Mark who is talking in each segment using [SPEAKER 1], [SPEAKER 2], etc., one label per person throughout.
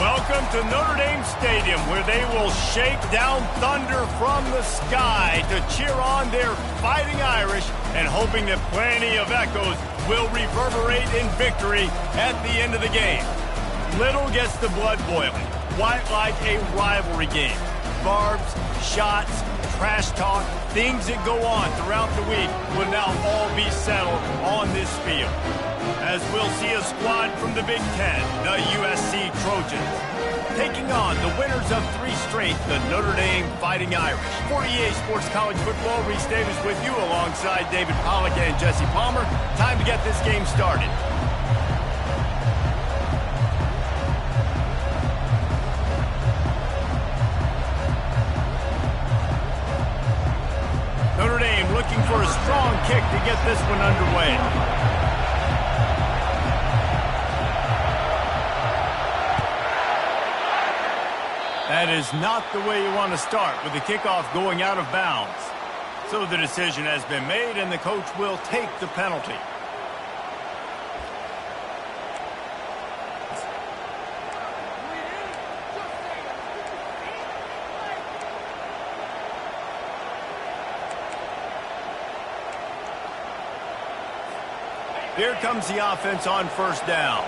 [SPEAKER 1] Welcome to Notre Dame Stadium, where they will shake down thunder from the sky to cheer on their Fighting Irish and hoping that plenty of echoes will reverberate in victory at the end of the game. Little gets the blood boiling, quite like a rivalry game. Barbs, shots, trash talk, things that go on throughout the week will now all be settled on this field. As we'll see a squad from the Big Ten, the USC Trojans, taking on the winners of 3 straight, the Notre Dame Fighting Irish. For EA Sports College Football, Reese Davis with you alongside David Pollack and Jesse Palmer. Time to get this game started. Notre Dame looking for a strong kick to get this one underway. That is not the way you want to start, with the kickoff going out of bounds. So the decision has been made, and the coach will take the penalty. Here comes the offense on first down.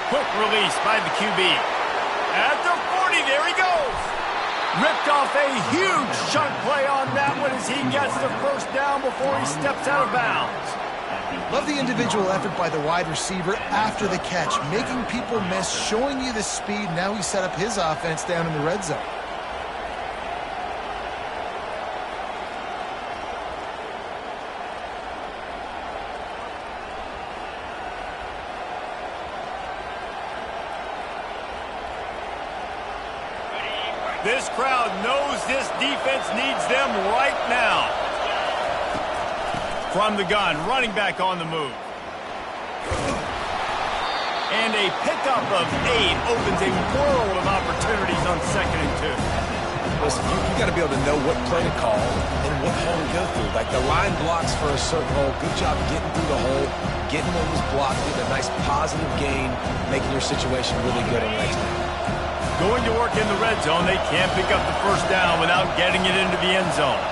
[SPEAKER 1] Quick release by the QB. At the 40, there he goes. Ripped off a huge chunk play on that one as he gets the first down before he steps out of bounds.
[SPEAKER 2] Love the individual effort by the wide receiver after the catch, making people miss, showing you the speed. Now he set up his offense down in the red zone.
[SPEAKER 1] This crowd knows this defense needs them right now. From the gun, running back on the move. And a pickup of 8 opens a world of opportunities on 2nd and 2.
[SPEAKER 3] Listen, you got to be able to know what play to call and what hole to go through. Like the line blocks for a certain hole. Good job getting through the hole, getting what was blocked, getting a nice positive gain, making your situation really good on the next time.
[SPEAKER 1] Going to work in the red zone, they can't pick up the first down without getting it into the end zone.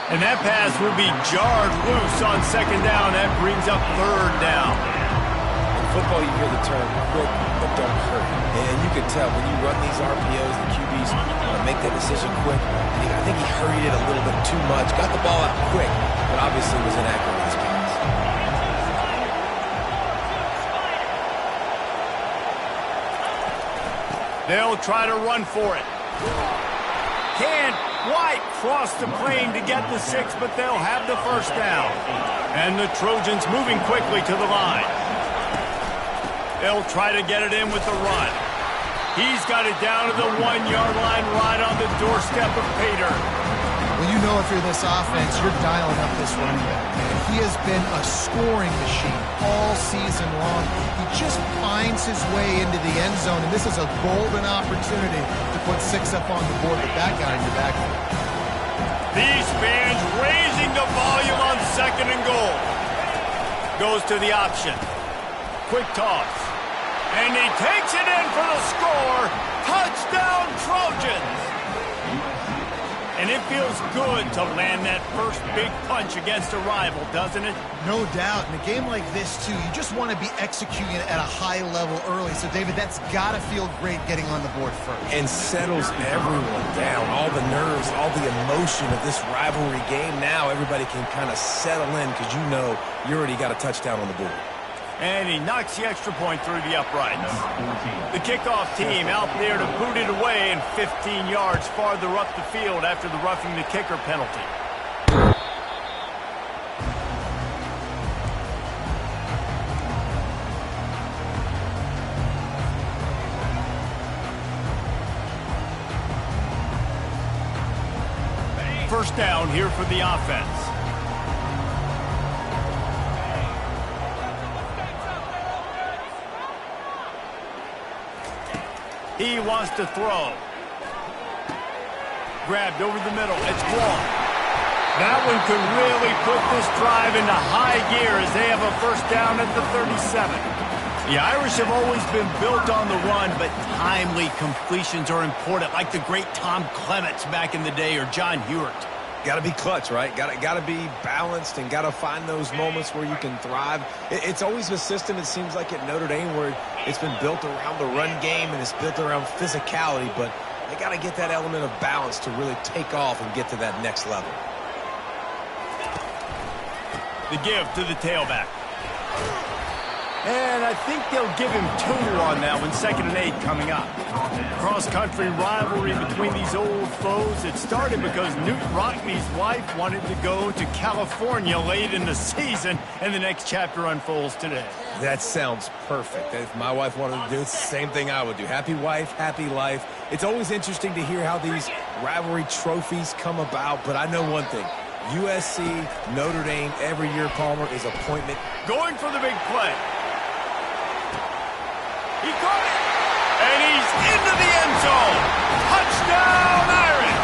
[SPEAKER 1] And that pass will be jarred loose on 2nd down. That brings up 3rd down.
[SPEAKER 3] In football, you hear the term quick, but don't hurry. And you can tell when you run these RPOs, the QBs want to make that decision quick. I think he hurried it a little bit too much. Got the ball out quick, but obviously was inaccurate in his pass.
[SPEAKER 1] They'll try to run for it. Can't quite cross the plane to get the 6, but they'll have the first down. And the Trojans moving quickly to the line. They'll try to get it in with the run. He's got it down to the 1-yard line right on the doorstep of Pater.
[SPEAKER 2] Well, you know if you're this offense, you're dialing up this running back, man. He has been a scoring machine all season long. He just finds his way into the end zone, and this is a golden opportunity to put 6 up on the board with that guy in your backfield.
[SPEAKER 1] These fans raising the volume on 2nd and goal. Goes to the option. Quick toss. And he takes it in for the score. Touchdown, Trojans! And it feels good to land that first big punch against a rival, doesn't it?
[SPEAKER 2] No doubt. In a game like this, too, you just want to be executing at a high level early. So, David, that's got to feel great getting on the board first.
[SPEAKER 3] And settles everyone down. All the nerves, all the emotion of this rivalry game. Now everybody can kind of settle in because you know you already got a touchdown on the board.
[SPEAKER 1] And he knocks the extra point through the uprights. The kickoff team out there to boot it away and 15 yards farther up the field after the roughing the kicker penalty. First down here for the offense. He wants to throw. Grabbed over the middle. It's gone. That one could really put this drive into high gear as they have a first down at the 37. The Irish have always been built on the run, but timely completions are important, like the great Tom Clements back in the day or John Hewart.
[SPEAKER 3] Got to be clutch, right? Got to be balanced and got to find those moments where you can thrive. It's always a system, it seems like, at Notre Dame where it's been built around the run game and it's built around physicality, but they got to get that element of balance to really take off and get to that next level.
[SPEAKER 1] The give to the tailback. And I think they'll give him 2 on that one, 2nd and 8 coming up. Cross-country rivalry between these old foes. It started because Newt Rockne's wife wanted to go to California late in the season, and the next chapter unfolds today.
[SPEAKER 3] That sounds perfect. If my wife wanted to do it, it's the same thing I would do. Happy wife, happy life. It's always interesting to hear how these rivalry trophies come about, but I know one thing. USC, Notre Dame, every year, Palmer, is appointment.
[SPEAKER 1] Going for the big play. He caught it, and he's into the end zone. Touchdown, Irish!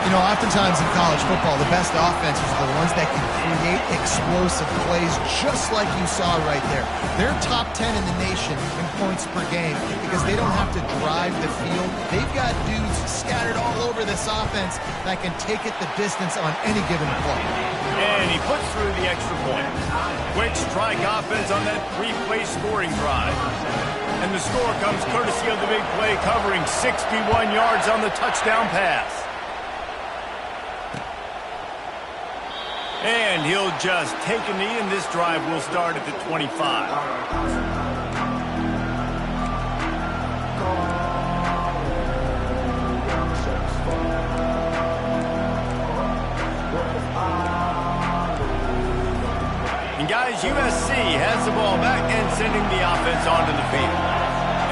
[SPEAKER 2] You know, oftentimes in college football, the best offenses are the ones that can create explosive plays just like you saw right there. They're top 10 in the nation in points per game because they don't have to drive the field. They've got dudes scattered all over this offense that can take it the distance on any given play.
[SPEAKER 1] And he puts through the extra point. Quick strike offense on that 3-play scoring drive. And the score comes courtesy of the big play covering 61 yards on the touchdown pass. And he'll just take a knee, and this drive will start at the 25. And guys, USC has the ball back and sending the offense onto the field.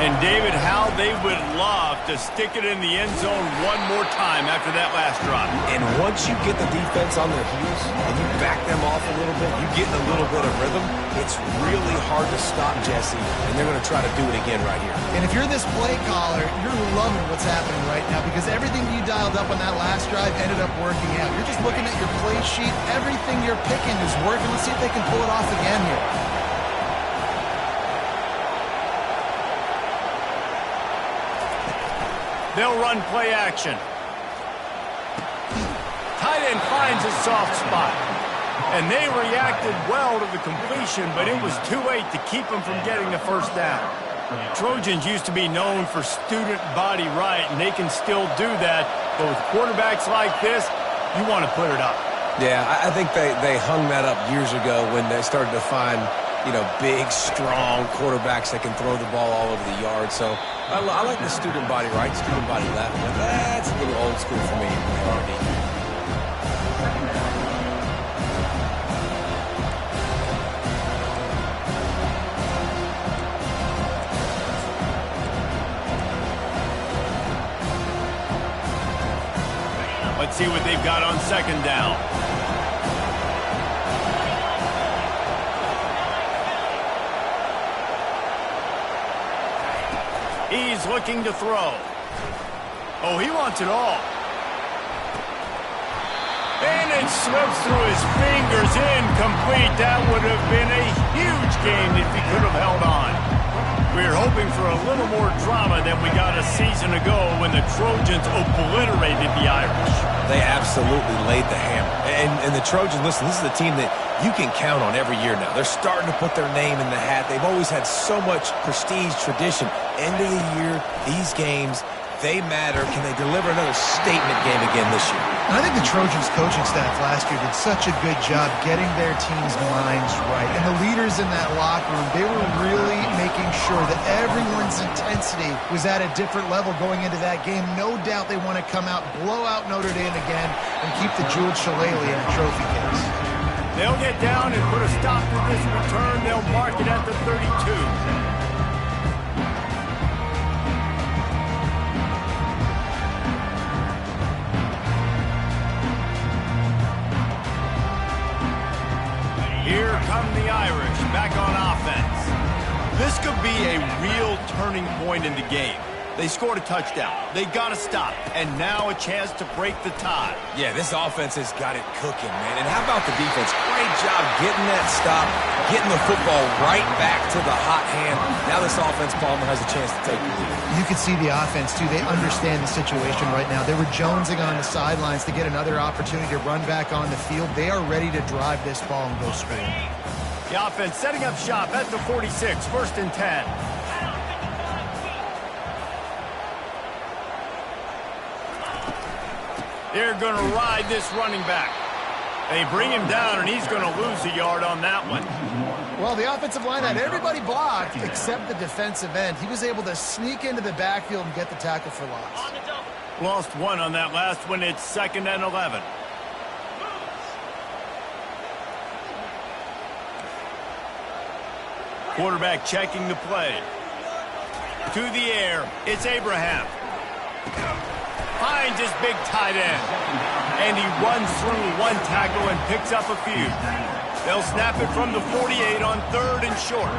[SPEAKER 1] And David, how they would love to stick it in the end zone one more time after that last drive.
[SPEAKER 3] And once you get the defense on their heels and you back them off a little bit, you get in a little bit of rhythm, it's really hard to stop Jesse, and they're going to try to do it again right here.
[SPEAKER 2] And if you're this play caller, you're loving what's happening right now because everything you dialed up on that last drive ended up working out. You're just looking at your play sheet. Everything you're picking is working. Let's see if they can pull it off again here.
[SPEAKER 1] They'll run play action. Tight end finds a soft spot. And they reacted well to the completion, but it was too late to keep them from getting the first down. Trojans used to be known for student body right, and they can still do that. But with quarterbacks like this, you want to put it up.
[SPEAKER 3] Yeah, I think they hung that up years ago when they started to find, you know, big, strong quarterbacks that can throw the ball all over the yard. So I like the student body right, student body left. But that's a little old school for me.
[SPEAKER 1] Let's see what they've got on 2nd down. He's looking to throw. Oh, he wants it all. And it slips through his fingers, incomplete. That would have been a huge game if he could have held on. We were hoping for a little more drama than we got a season ago when the Trojans obliterated the Irish.
[SPEAKER 3] They absolutely laid the hammer. And the Trojans, listen, this is a team that you can count on every year now. They're starting to put their name in the hat. They've always had so much prestige, tradition. End of the year, these games, they matter. Can they deliver another statement game again this year?
[SPEAKER 2] And I think the Trojans coaching staff last year did such a good job getting their team's minds right. And the leaders in that locker room, they were really making sure that everyone's intensity was at a different level going into that game. No doubt they want to come out, blow out Notre Dame again, and keep the jeweled shillelagh in a trophy case.
[SPEAKER 1] They'll get down and put a stop to this return. They'll mark it at the 32. Here come the Irish back on offense. This could be a real turning point in the game. They scored a touchdown. They got to stop. And now a chance to break the tie.
[SPEAKER 3] Yeah, this offense has got it cooking, man. And how about the defense? Great job getting that stop, getting the football right back to the hot hand. Now this offense, Palmer, has a chance to take the lead.
[SPEAKER 2] You can see the offense, too. They understand the situation right now. They were jonesing on the sidelines to get another opportunity to run back on the field. They are ready to drive this ball and go score.
[SPEAKER 1] The offense setting up shop at the 46, 1st and 10. They're going to ride this running back. They bring him down, and he's going to lose a yard on that one.
[SPEAKER 2] Well, the offensive line had everybody blocked except the defensive end. He was able to sneak into the backfield and get the tackle for loss.
[SPEAKER 1] Lost one on that last one. It's 2nd and 11. Quarterback checking the play. To the air. It's Abraham. Finds his big tight end. And he runs through one tackle and picks up a few. They'll snap it from the 48 on 3rd and short.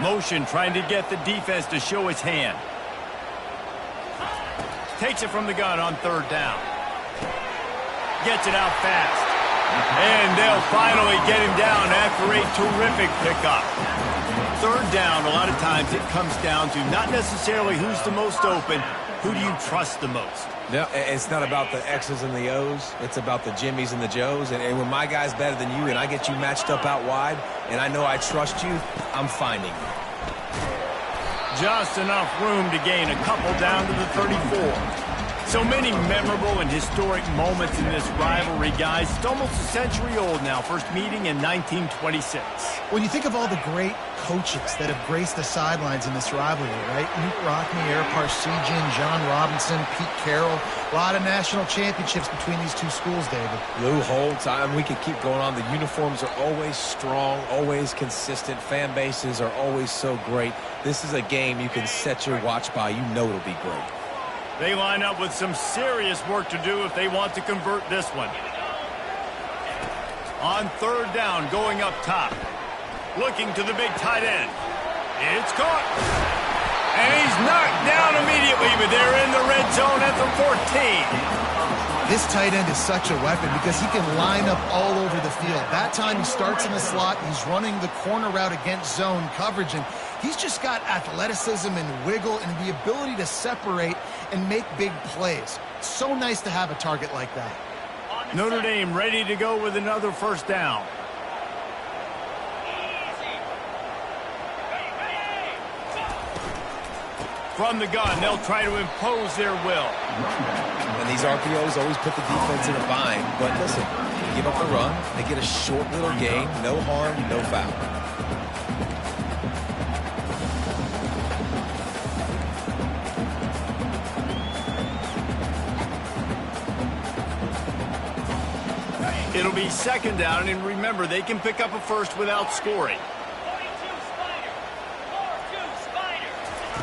[SPEAKER 1] Motion trying to get the defense to show his hand. Takes it from the gun on 3rd down. Gets it out fast. And they'll finally get him down after a terrific pickup. 3rd down, a lot of times it comes down to not necessarily who's the most open, who do you trust the most?
[SPEAKER 3] No, it's not about the X's and the O's. It's about the Jimmies and the Joes. And when my guy's better than you and I get you matched up out wide and I know I trust you, I'm finding you.
[SPEAKER 1] Just enough room to gain a couple down to the 34. So many memorable and historic moments in this rivalry, guys. It's almost a century old now. First meeting in 1926.
[SPEAKER 2] When you think of all the great coaches that have graced the sidelines in this rivalry, right? Newt Rockne, Eric Parsegian, John Robinson, Pete Carroll. A lot of national championships between these two schools, David.
[SPEAKER 3] Lou Holtz, we could keep going on. The uniforms are always strong, always consistent. Fan bases are always so great. This is a game you can set your watch by. You know it'll be great.
[SPEAKER 1] They line up with some serious work to do if they want to convert this one. On 3rd down, going up top. Looking to the big tight end. It's caught. And he's knocked down immediately, but they're in the red zone at the 14.
[SPEAKER 2] This tight end is such a weapon because he can line up all over the field. That time he starts in the slot. He's running the corner route against zone coverage, and he's just got athleticism and wiggle and the ability to separate and make big plays. It's so nice to have a target like that.
[SPEAKER 1] Notre Dame ready to go with another 1st down. From the gun, they'll try to impose their will.
[SPEAKER 3] And these RPOs always put the defense in a bind. But listen, they give up the run, they get a short little gain, no harm, no foul.
[SPEAKER 1] It'll be 2nd down, and remember, they can pick up a first without scoring.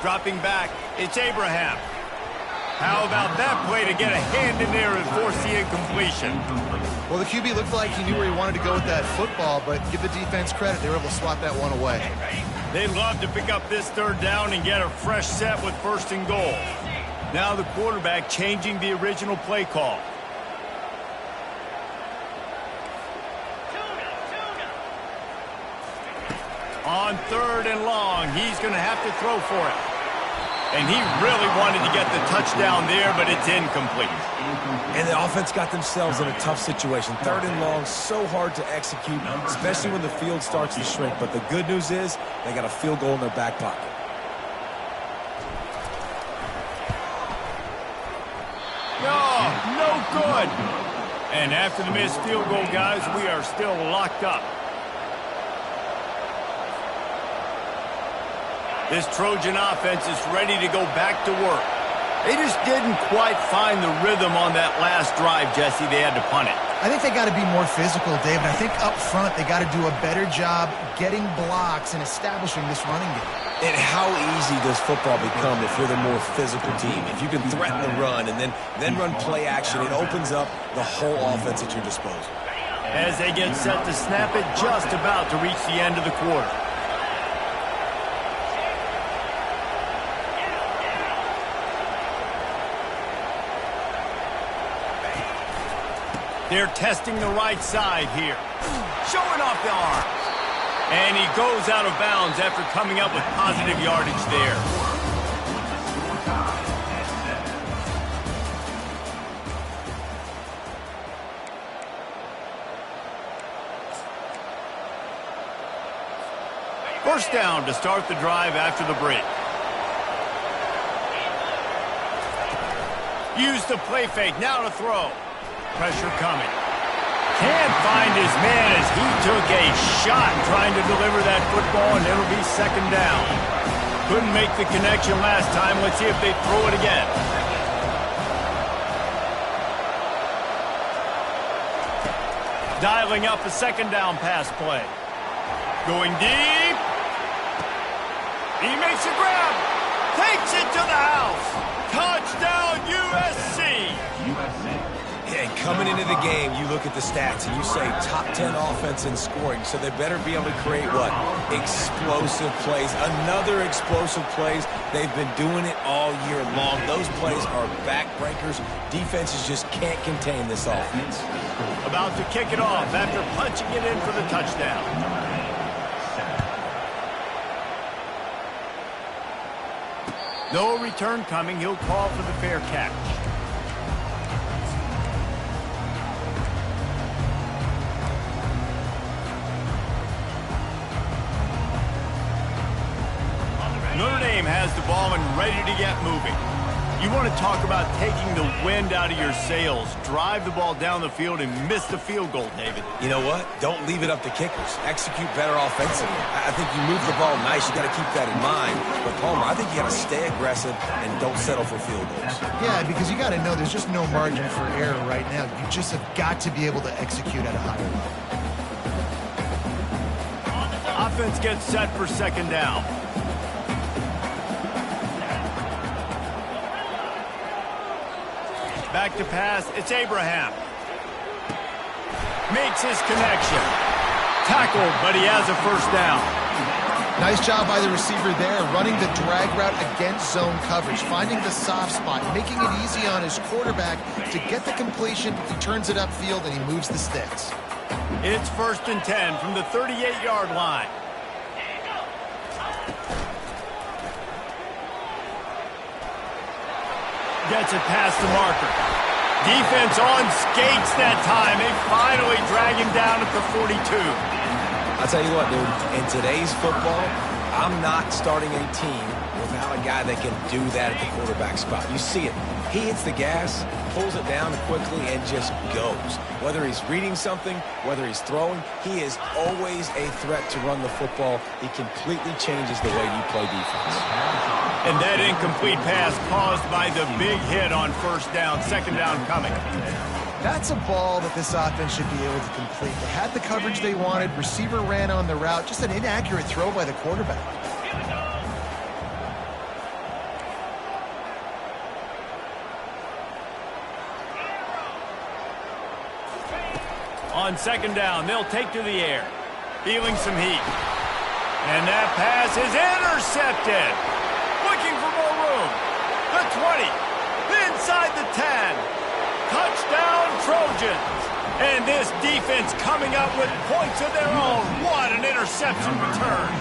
[SPEAKER 1] Dropping back, it's Abraham. How about that play to get a hand in there and force the incompletion?
[SPEAKER 2] Well, the QB looked like he knew where he wanted to go with that football, but give the defense credit. They were able to swat that one away.
[SPEAKER 1] They'd love to pick up this 3rd down and get a fresh set with 1st and goal. Now the quarterback changing the original play call. On 3rd and long, he's going to have to throw for it. And he really wanted to get the touchdown there, but it's incomplete.
[SPEAKER 3] And the offense got themselves in a tough situation. 3rd and long, so hard to execute, especially when the field starts to shrink. But the good news is they got a field goal in their back pocket.
[SPEAKER 1] No good. And after the missed field goal, guys, we are still locked up. This Trojan offense is ready to go back to work. They just didn't quite find the rhythm on that last drive, Jesse. They had to punt it.
[SPEAKER 2] I think they got to be more physical, David. I think up front they got to do a better job getting blocks and establishing this running game.
[SPEAKER 3] And how easy does football become if you're the more physical team? If you can threaten the run and then run play action, it opens up the whole offense at your disposal.
[SPEAKER 1] as they get set to snap it just about to reach the end of the quarter. They're testing the right side here. Showing off the arms. And he goes out of bounds after coming up with positive yardage there. First down to start the drive after the break. Use the play fake, now to throw. Pressure coming. Can't find his man as he took a shot trying to deliver that football, and it'll be second down. Couldn't make the connection last time. Let's see if they throw it again. Dialing up a second down pass play. Going deep. He makes a grab. Takes it to the house. Touchdown, USC.
[SPEAKER 3] And coming into the game, you look at the stats and you say top 10 offense in scoring, so they better be able to create what? Explosive plays. Another explosive plays. They've been doing it all year long. Those plays are backbreakers. Defenses just can't contain this offense.
[SPEAKER 1] About to kick it off after punching it in for the touchdown. No return coming. He'll call for the fair catch. Notre Dame has the ball and ready to get moving. You want to talk about taking the wind out of your sails. Drive the ball down the field and miss the field goal, David.
[SPEAKER 3] You know what? Don't leave it up to kickers. Execute better offensively. I think you move the ball nice. You got to keep that in mind. But, Palmer, I think you got to stay aggressive and don't settle for field goals.
[SPEAKER 2] Yeah, because you got to know there's just no margin for error right now. You just have got to be able to execute at a higher level.
[SPEAKER 1] Offense gets set for second down. Back to pass, it's Abraham. Makes his connection. Tackled, but he has a first down.
[SPEAKER 2] Nice job by the receiver there, running the drag route against zone coverage, finding the soft spot, making it easy on his quarterback to get the completion. He turns it upfield and he moves the sticks.
[SPEAKER 1] It's 1st and 10 from the 38-yard line. Gets it past the marker. Defense on skates that time. They finally drag him down at the 42.
[SPEAKER 3] I'll tell you what, dude. In today's football, I'm not starting a team without a guy that can do that at the quarterback spot. You see it. He hits the gas, pulls it down quickly, and just goes. Whether he's reading something, whether he's throwing, he is always a threat to run the football. He completely changes the way you play defense.
[SPEAKER 1] And that incomplete pass caused by the big hit on first down. Second down coming.
[SPEAKER 2] That's a ball that this offense should be able to complete. They had the coverage they wanted. Receiver ran on the route. Just an inaccurate throw by the quarterback.
[SPEAKER 1] On second down, they'll take to the air. Feeling some heat. And that pass is intercepted. Looking for more room. The 20. Inside the 10. Touchdown, Trojans. And this defense coming up with points of their own. What an interception return.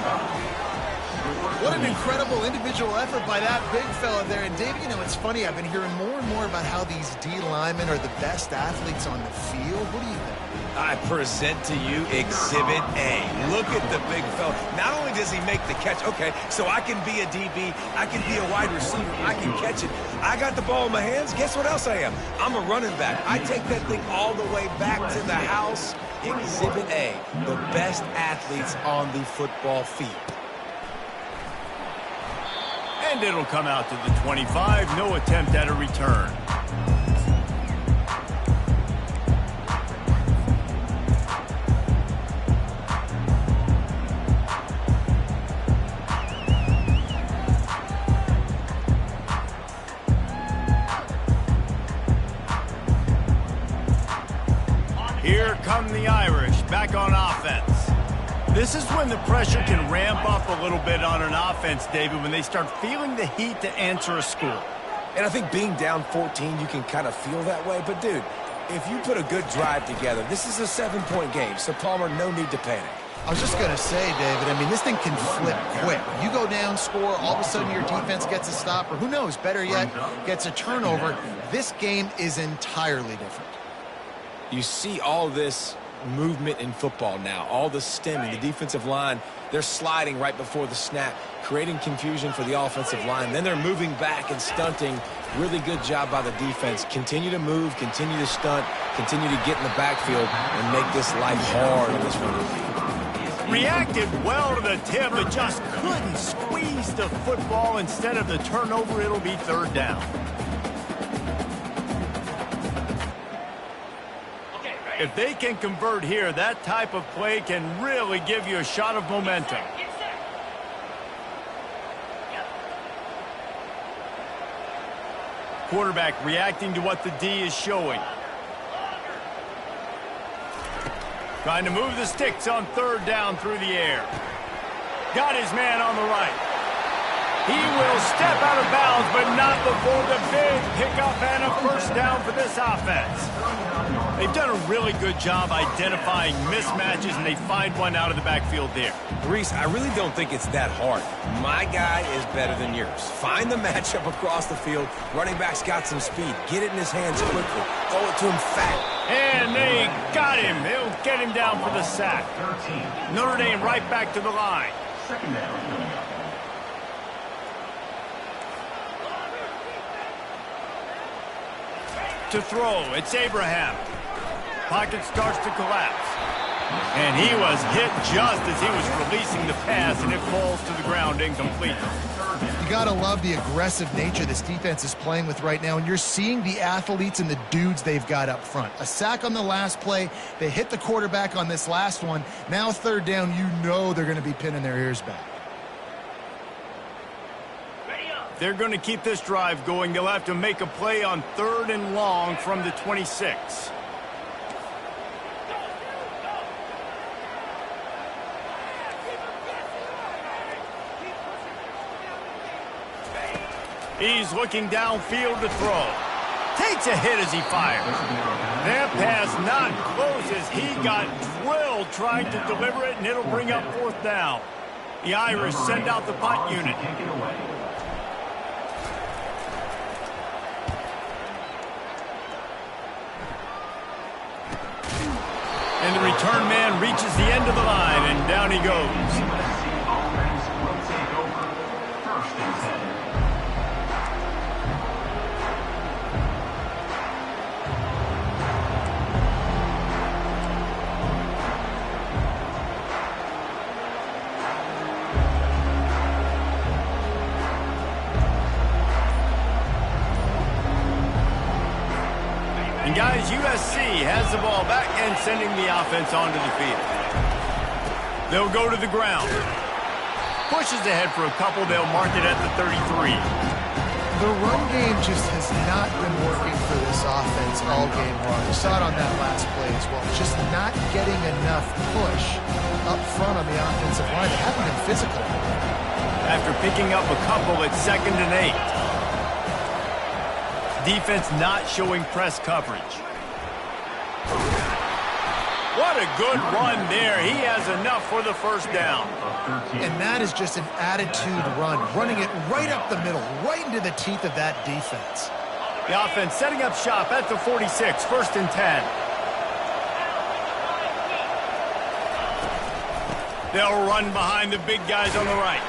[SPEAKER 2] What an incredible individual effort by that big fella there. And, Dave, you know, it's funny. I've been hearing more and more about how these D linemen are the best athletes on the field. What do you think?
[SPEAKER 3] I present to you Exhibit A. Look at the big fella. Not only does he make the catch, okay, so I can be a DB, I can be a wide receiver, I can catch it. I got the ball in my hands. Guess what else I am? I'm a running back. I take that thing all the way back to the house. Exhibit A, the best athletes on the football field.
[SPEAKER 1] And it'll come out to the 25. No attempt at a return. Here come the Irish back on offense. This is when the pressure can ramp up a little bit on an offense, David, when they start feeling the heat to answer a score.
[SPEAKER 3] And I think being down 14, you can kind of feel that way. But, dude, if you put a good drive together, this is a 7-point game. So, Palmer, no need to panic.
[SPEAKER 2] I was just going to say, David, I mean, this thing can flip quick. You go down, score, all of a sudden your defense gets a stop, or who knows, better yet, gets a turnover. This game is entirely different.
[SPEAKER 3] You see all this movement in football now, all the stemming, the defensive line, they're sliding right before the snap, creating confusion for the offensive line. Then they're moving back and stunting. Really good job by the defense. Continue to move, continue to stunt, continue to get in the backfield and make this life hard on this running game.
[SPEAKER 1] Reacted well to the tip, but just couldn't squeeze the football. Instead of the turnover, it'll be third down. If they can convert here, that type of play can really give you a shot of momentum. Quarterback reacting to what the D is showing. Trying to move the sticks on third down through the air. Got his man on the right. He will step out of bounds, but not before the big pickup and a first down for this offense. They've done a really good job identifying mismatches, and they find one out of the backfield there.
[SPEAKER 3] Reese, I really don't think it's that hard. My guy is better than yours. Find the matchup across the field. Running back's got some speed. Get it in his hands quickly. Throw it to him fat.
[SPEAKER 1] And they got him. They'll get him down for the sack. Notre Dame right back to the line.
[SPEAKER 4] Second down.
[SPEAKER 1] To throw, it's Abraham. Pocket starts to collapse. And he was hit just as he was releasing the pass, and it falls to the ground incomplete.
[SPEAKER 2] You got to love the aggressive nature this defense is playing with right now, and you're seeing the athletes and the dudes they've got up front. A sack on the last play. They hit the quarterback on this last one. Now third down, you know they're going to be pinning their ears back.
[SPEAKER 1] They're going to keep this drive going. They'll have to make a play on third and long from the 26. He's looking downfield to throw. Takes a hit as he fires. That pass not close as he got drilled trying to deliver it, and it'll bring up fourth down. The Irish send out the punt unit. And the return man reaches the end of the line, and down he goes. And guys, USC has the ball back and sending the offense onto the field. They'll go to the ground. Pushes ahead for a couple. They'll mark it at the 33.
[SPEAKER 2] The run game just has not been working for this offense all game long. You saw it on that last play as well. Just not getting enough push up front on the offensive line. They haven't been physical.
[SPEAKER 1] After picking up a couple, it's 2nd and 8. Defense not showing press coverage. What a good run there. He has enough for the first down.
[SPEAKER 2] And that is just an attitude run, running it right up the middle, right into the teeth of that defense.
[SPEAKER 1] The offense setting up shop at the 46, 1st and 10. They'll run behind the big guys on the right.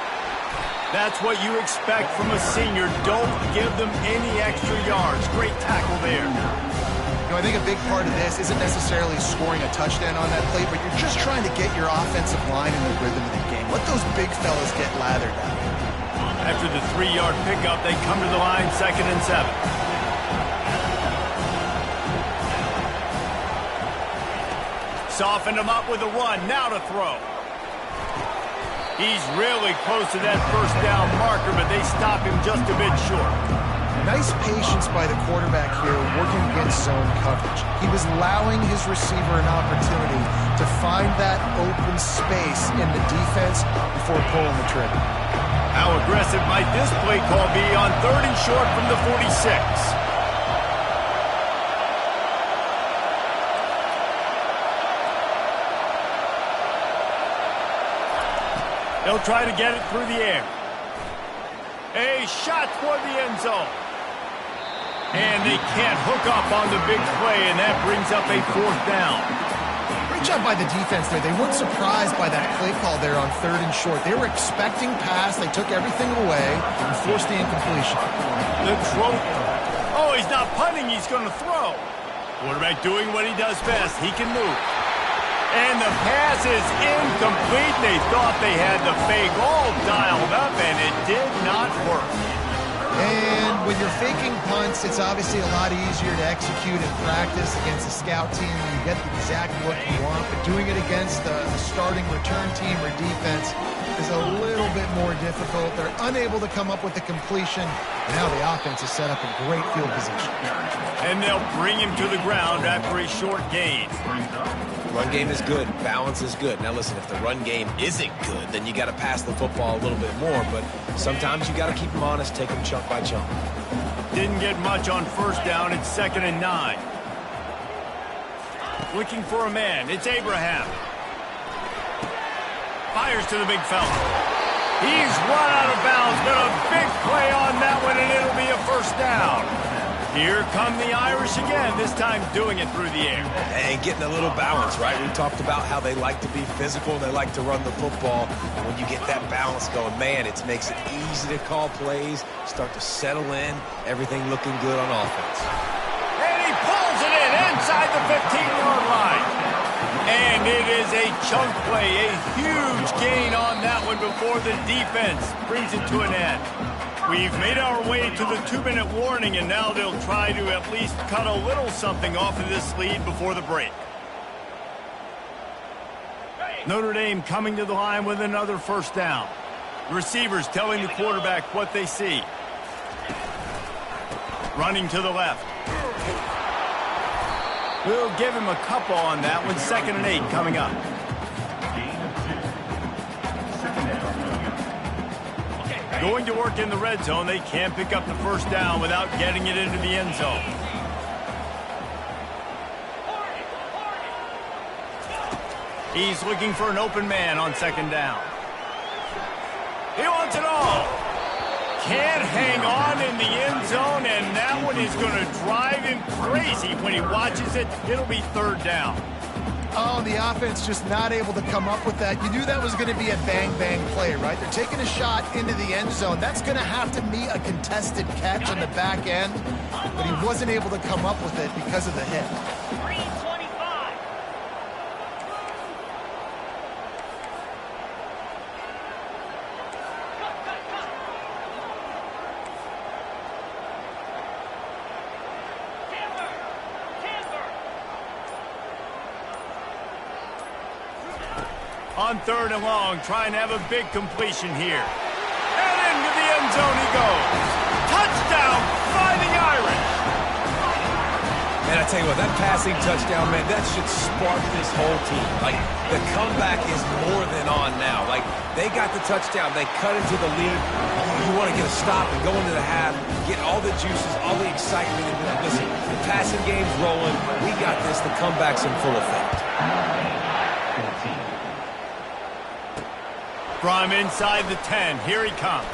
[SPEAKER 1] That's what you expect from a senior. Don't give them any extra yards. Great tackle there.
[SPEAKER 2] You know, I think a big part of this isn't necessarily scoring a touchdown on that play, but you're just trying to get your offensive line in the rhythm of the game. Let those big fellas get lathered out.
[SPEAKER 1] After the 3-yard pickup, they come to the line, 2nd and 7. Softened him up with a run. Now to throw. He's really close to that first down marker, but they stop him just a bit short.
[SPEAKER 2] Nice patience by the quarterback here working against zone coverage. He was allowing his receiver an opportunity to find that open space in the defense before pulling the trigger.
[SPEAKER 1] How aggressive might this play call be on 3rd and short from the 46? They'll try to get it through the air. A shot toward the end zone. And they can't hook up on the big play, and that brings up a 4th down.
[SPEAKER 2] Great job by the defense there. They weren't surprised by that play call there on 3rd and short. They were expecting pass. They took everything away and forced the incompletion.
[SPEAKER 1] The throw. Oh, he's not punting. He's going to throw. Quarterback doing what he does best. He can move. And the pass is incomplete. They thought they had the fake all dialed up, and it did not work.
[SPEAKER 2] And when you're faking punts, it's obviously a lot easier to execute in practice against a scout team. You get the exact look you want, but doing it against the starting return team or defense is a little bit more difficult. They're unable to come up with the completion. And now the offense is set up in great field position.
[SPEAKER 1] And they'll bring him to the ground after a short gain.
[SPEAKER 3] Run game is good. Balance is good. Now listen, if the run game isn't good, then you got to pass the football a little bit more. But sometimes you got to keep them honest, take them chunk by chunk.
[SPEAKER 1] Didn't get much on 1st down. It's 2nd and 9. Looking for a man. It's Abraham. Fires to the big fella. He's run out of bounds, but a big play on that one, and it'll be a 1st down. Here come the Irish again, this time doing it through the air.
[SPEAKER 3] And getting a little balance, right? We talked about how they like to be physical, they like to run the football. And when you get that balance going, man, it makes it easy to call plays, start to settle in, everything looking good on offense.
[SPEAKER 1] And he pulls it in inside the 15-yard line. And it is a chunk play, a huge gain on that one before the defense brings it to an end. We've made our way to the 2-minute warning, and now they'll try to at least cut a little something off of this lead before the break. Notre Dame coming to the line with another 1st down. Receivers telling the quarterback what they see. Running to the left. We'll give him a couple on that one. 2nd and 8 coming up. Going to work in the red zone. They can't pick up the 1st down without getting it into the end zone. He's looking for an open man on 2nd down. He wants it all. Can't hang on in the end zone, and that one is going to drive him crazy when he watches it. It'll be 3rd down.
[SPEAKER 2] Oh, the offense just not able to come up with that. You knew that was going to be a bang-bang play, right? They're taking a shot into the end zone. That's going to have to meet a contested catch on the back end, but he wasn't able to come up with it because of the hit.
[SPEAKER 1] 325. On 3rd and long, trying to have a big completion here. And into the end zone he goes. Touchdown, Fighting Irish.
[SPEAKER 3] Man, I tell you what, that passing touchdown, man, that should spark this whole team. Like, the comeback is more than on now. Like, they got the touchdown. They cut into the lead. You want to get a stop and go into the half, get all the juices, all the excitement. And listen, the passing game's rolling. We got this. The comeback's in full effect.
[SPEAKER 1] From inside the 10, here he comes.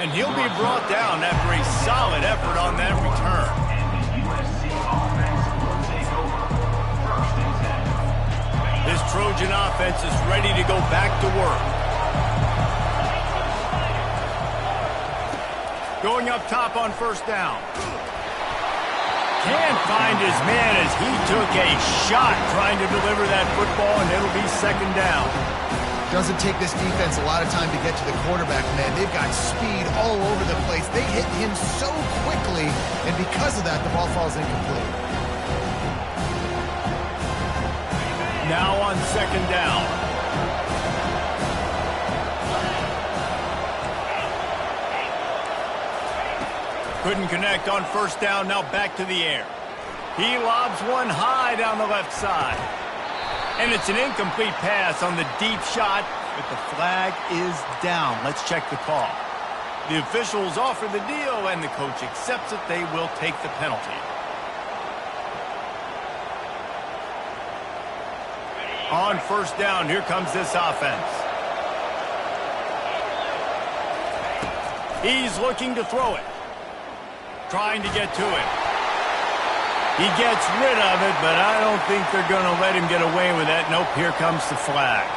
[SPEAKER 1] And he'll be brought down after a solid effort on that return.
[SPEAKER 4] USC offense will take over 1st and 10.
[SPEAKER 1] This Trojan offense is ready to go back to work. Going up top on 1st down. Can't find his man as he took a shot trying to deliver that football, and it'll be 2nd down.
[SPEAKER 2] Doesn't take this defense a lot of time to get to the quarterback, man. They've got speed all over the place. They hit him so quickly, and because of that, the ball falls incomplete.
[SPEAKER 1] Now on 2nd down. Couldn't connect on first down. Now back to the air. He lobs one high down the left side. And it's an incomplete pass on the deep shot, but the flag is down. Let's check the call. The officials offer the deal, and the coach accepts it. They will take the penalty. On first down, here comes this offense. He's looking to throw it. Trying to get to it. He gets rid of it, but I don't think they're going to let him get away with that. Nope, here comes the flag.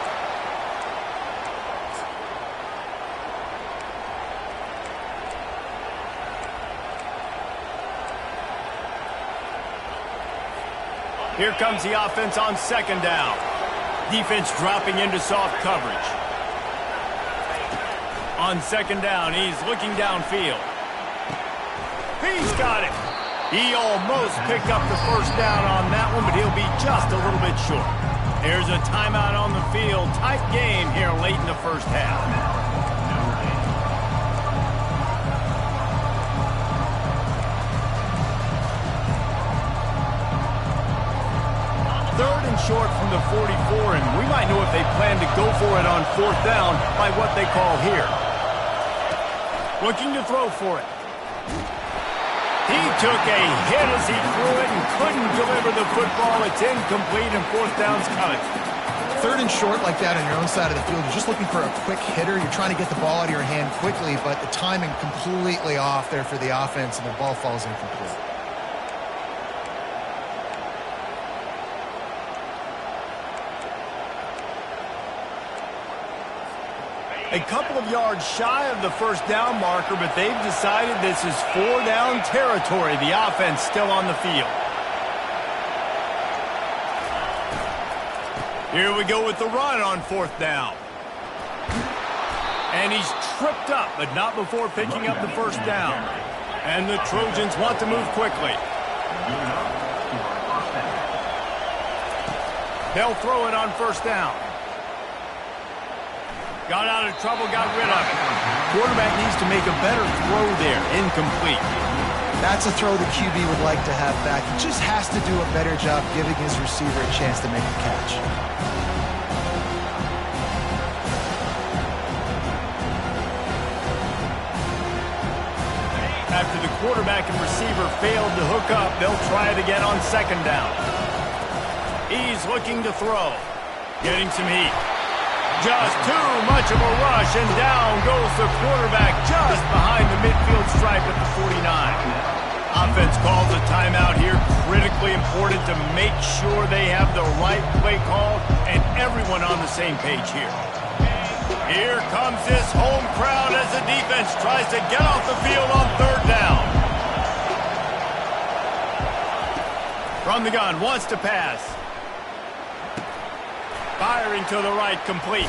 [SPEAKER 1] Here comes the offense on second down. Defense dropping into soft coverage. On second down, he's looking downfield. He's got it. He almost picked up the first down on that one, but he'll be just a little bit short. There's a timeout on the field. Tight game here late in the first half. Third and short from the 44, and we might know if they plan to go for it on fourth down by what they call here. Looking to throw for it. He took a hit as he threw it and couldn't deliver the football. It's incomplete, and fourth down's coming.
[SPEAKER 2] Third and short like that on your own side of the field, you're just looking for a quick hitter. You're trying to get the ball out of your hand quickly, but the timing completely off there for the offense, and the ball falls incomplete.
[SPEAKER 1] A couple of yards shy of the first down marker, but they've decided this is four down territory. The offense still on the field. Here we go with the run on fourth down. And he's tripped up, but not before picking up the first down. And the Trojans want to move quickly. They'll throw it on first down. Got out of trouble, got rid of it. Quarterback needs to make a better throw there. Incomplete.
[SPEAKER 2] That's a throw the QB would like to have back. He just has to do a better job giving his receiver a chance to make a catch.
[SPEAKER 1] After the quarterback and receiver failed to hook up, they'll try it again on second down. He's looking to throw. Getting some heat. Just too much of a rush, and down goes the quarterback just behind the midfield stripe at the 49. Offense calls a timeout here. Critically important to make sure they have the right play call and everyone on the same page here. Here comes this home crowd as the defense tries to get off the field on third down. From the gun, wants to pass. Firing to the right, complete.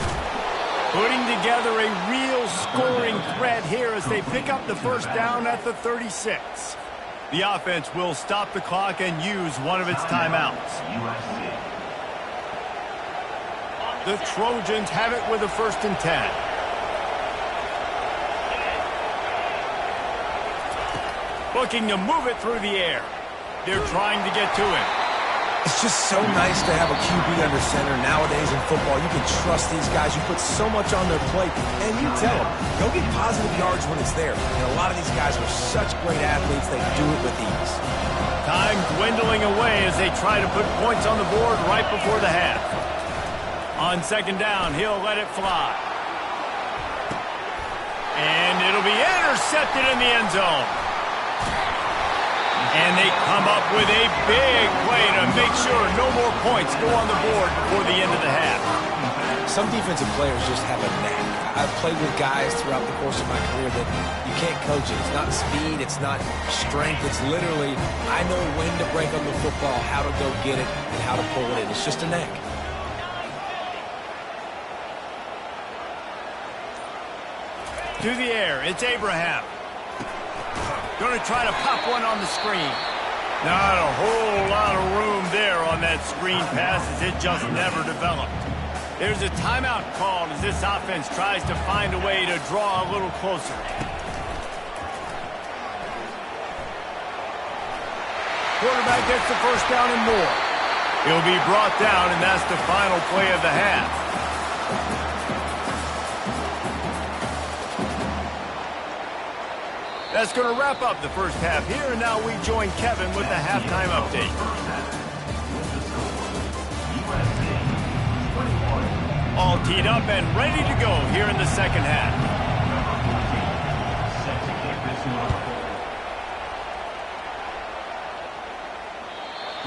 [SPEAKER 1] Putting together a real scoring threat here as they pick up the first down at the 36. The offense will stop the clock and use one of its timeouts.
[SPEAKER 4] USC.
[SPEAKER 1] The Trojans have it with a 1st and 10. Looking to move it through the air. They're trying to get to it.
[SPEAKER 3] It's just so nice to have a QB under center nowadays in football. You can trust these guys. You put so much on their plate, and you tell them, go get positive yards when it's there. And a lot of these guys are such great athletes, they do it with ease.
[SPEAKER 1] Time dwindling away as they try to put points on the board right before the half. On second down, he'll let it fly. And it'll be intercepted in the end zone. And they come up with a big play to make sure no more points go on the board before the end of the half.
[SPEAKER 3] Some defensive players just have a knack. I've played with guys throughout the course of my career that you can't coach it. It's not speed, it's not strength. It's literally, I know when to break on the football, how to go get it, and how to pull it in. It's just a knack.
[SPEAKER 1] To the air, it's Abraham. Going to try to pop one on the screen. Not a whole lot of room there on that screen pass as it just never developed. There's a timeout called as this offense tries to find a way to draw a little closer. quarterback gets the first down and more. He'll be brought down, and that's the final play of the half. That's going to wrap up the first half here, and now we join Kevin with the halftime update. All teed up and ready to go here in the second half.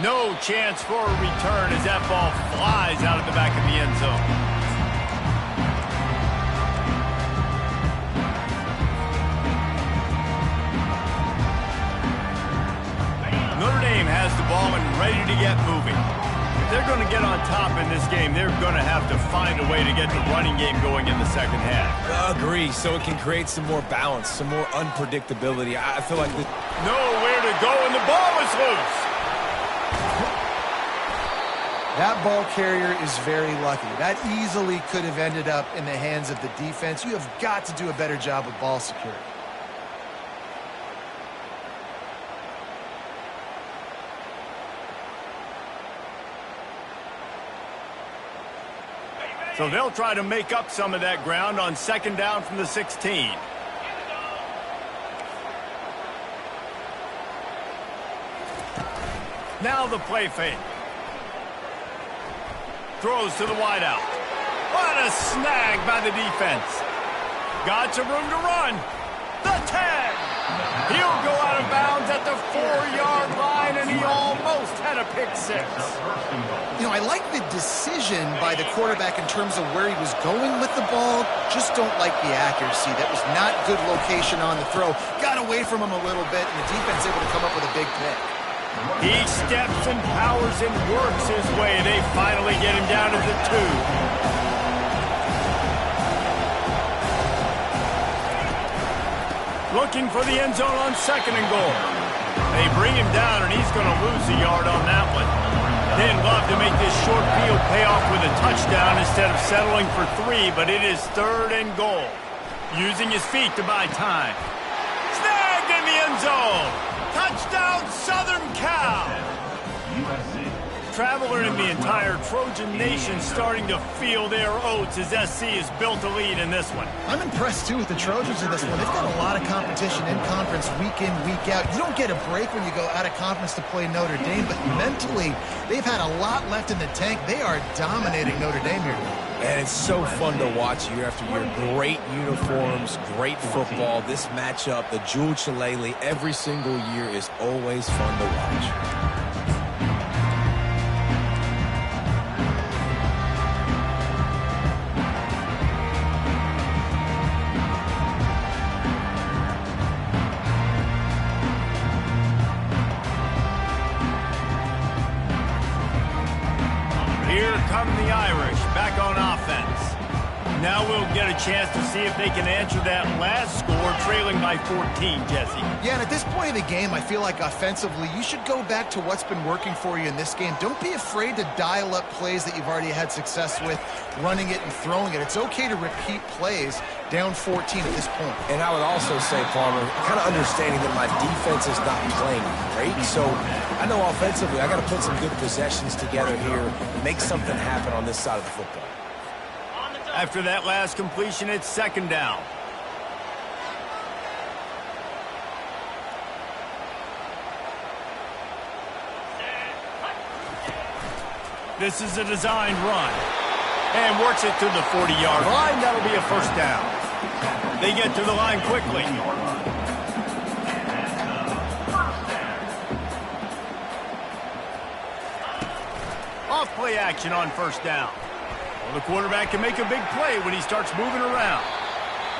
[SPEAKER 1] No chance for a return as that ball flies out of the back of the end zone. Notre Dame has the ball and ready to get moving. If they're going to get on top in this game, they're going to have to find a way to get the running game going in the second half.
[SPEAKER 3] Agree, so it can create some more balance, some more unpredictability. I feel like this...
[SPEAKER 1] Nowhere to go, and the ball is loose.
[SPEAKER 2] That ball carrier is very lucky. That easily could have ended up in the hands of the defense. You have got to do a better job with ball security.
[SPEAKER 1] So they'll try to make up some of that ground on second down from the 16. Now the play fake. Throws to the wideout. What a snag by the defense. Got some room to run. The 10. He'll go out of bounds at the 4-yard line, and he almost had a pick six.
[SPEAKER 2] You know, I like the decision by the quarterback in terms of where he was going with the ball. Just don't like the accuracy. That was not good location on the throw. Got away from him a little bit, and the defense able to come up with a big pick.
[SPEAKER 1] He steps and powers and works his way. They finally get him down to the 2. Looking for the end zone on second and goal. They bring him down, and he's going to lose a yard on that one. They'd love to make this short field pay off with a touchdown instead of settling for 3, but it is third and goal. Using his feet to buy time. Snagged in the end zone. Touchdown, Southern Cal!
[SPEAKER 4] USC.
[SPEAKER 1] Traveler in the entire Trojan Nation starting to feel their oats as SC has built a lead in this one.
[SPEAKER 2] I'm impressed, too, with the Trojans in this one. They've got a lot of competition in conference week in, week out. You don't get a break when you go out of conference to play Notre Dame, but mentally, they've had a lot left in the tank. They are dominating Notre Dame here.
[SPEAKER 3] And it's so fun to watch year after year. Great uniforms, great football. This matchup, the Jewel Shillelagh, every single year is always fun to watch.
[SPEAKER 1] Here come the Irish back on offense. Now we'll get a chance to see if they can answer that last score, trailing by 14, Jesse.
[SPEAKER 2] Yeah, and at this point of the game, I feel like offensively, you should go back to what's been working for you in this game. Don't be afraid to dial up plays that you've already had success with, running it and throwing it. It's okay to repeat plays down 14 at this point.
[SPEAKER 3] And I would also say, Palmer, kind of understanding that my defense is not playing great, so I know offensively I got to put some good possessions together here, make something happen on this side of the football.
[SPEAKER 1] After that last completion, it's second down. This is a designed run. And works it to the 40-yard line. That'll be a first down. They get to the line quickly. Off play action on first down. Well, the quarterback can make a big play when he starts moving around.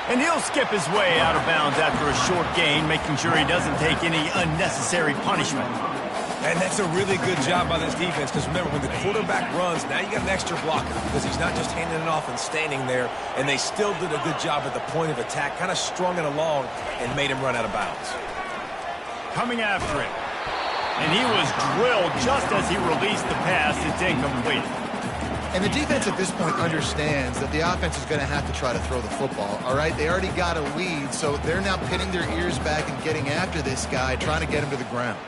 [SPEAKER 1] And he'll skip his way out of bounds after a short gain, making sure he doesn't take any unnecessary punishment.
[SPEAKER 3] And that's a really good job by this defense, because remember, when the quarterback runs, now you got an extra blocker, because he's not just handing it off and standing there, and they still did a good job at the point of attack, kind of strung it along and made him run out of bounds.
[SPEAKER 1] Coming after him. And he was drilled just as he released the pass. It's incomplete.
[SPEAKER 2] And the defense at this point understands that the offense is going to have to try to throw the football, all right? They already got a lead, so they're now pinning their ears back and getting after this guy, trying to get him to the ground.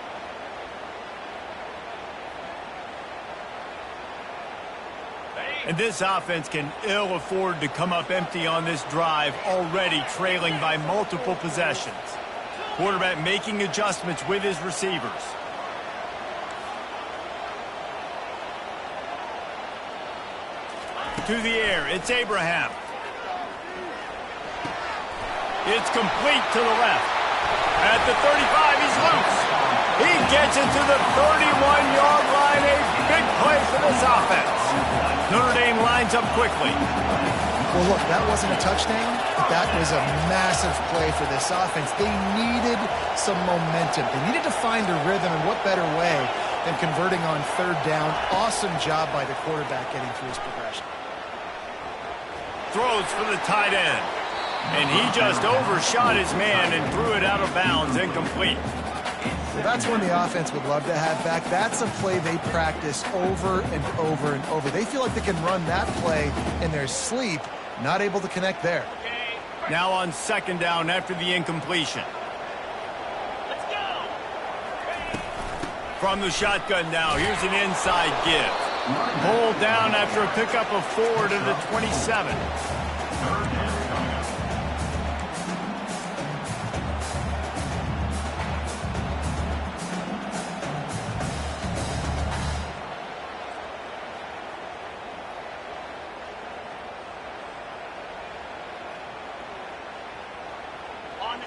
[SPEAKER 1] And this offense can ill afford to come up empty on this drive, already trailing by multiple possessions. Quarterback making adjustments with his receivers. To the air, it's Abraham. It's complete to the left. At the 35, he's loose. He gets it to the 31-yard line. A big play for this offense. Notre Dame lines up quickly.
[SPEAKER 2] Well, look, that wasn't a touchdown, but that was a massive play for this offense. They needed some momentum. They needed to find a rhythm, and what better way than converting on third down. Awesome job by the quarterback getting through his progression.
[SPEAKER 1] Throws for the tight end. And he just overshot his man and threw it out of bounds, incomplete.
[SPEAKER 2] Well, that's one the offense would love to have back. That's a play they practice over and over and over. They feel like they can run that play in their sleep, not able to connect there.
[SPEAKER 1] Now on second down after the incompletion.
[SPEAKER 4] Let's go.
[SPEAKER 1] From the shotgun now, here's an inside give. Pulled down after a pickup of 4 to the 27.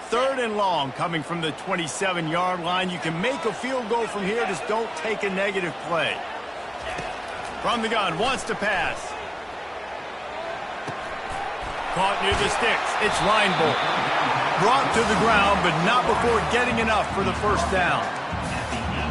[SPEAKER 1] Third and long coming from the 27-yard line. You can make a field goal from here, just don't take a negative play. From the gun, wants to pass. Caught near the sticks. It's Linebault. Brought to the ground, but not before getting enough for the first down.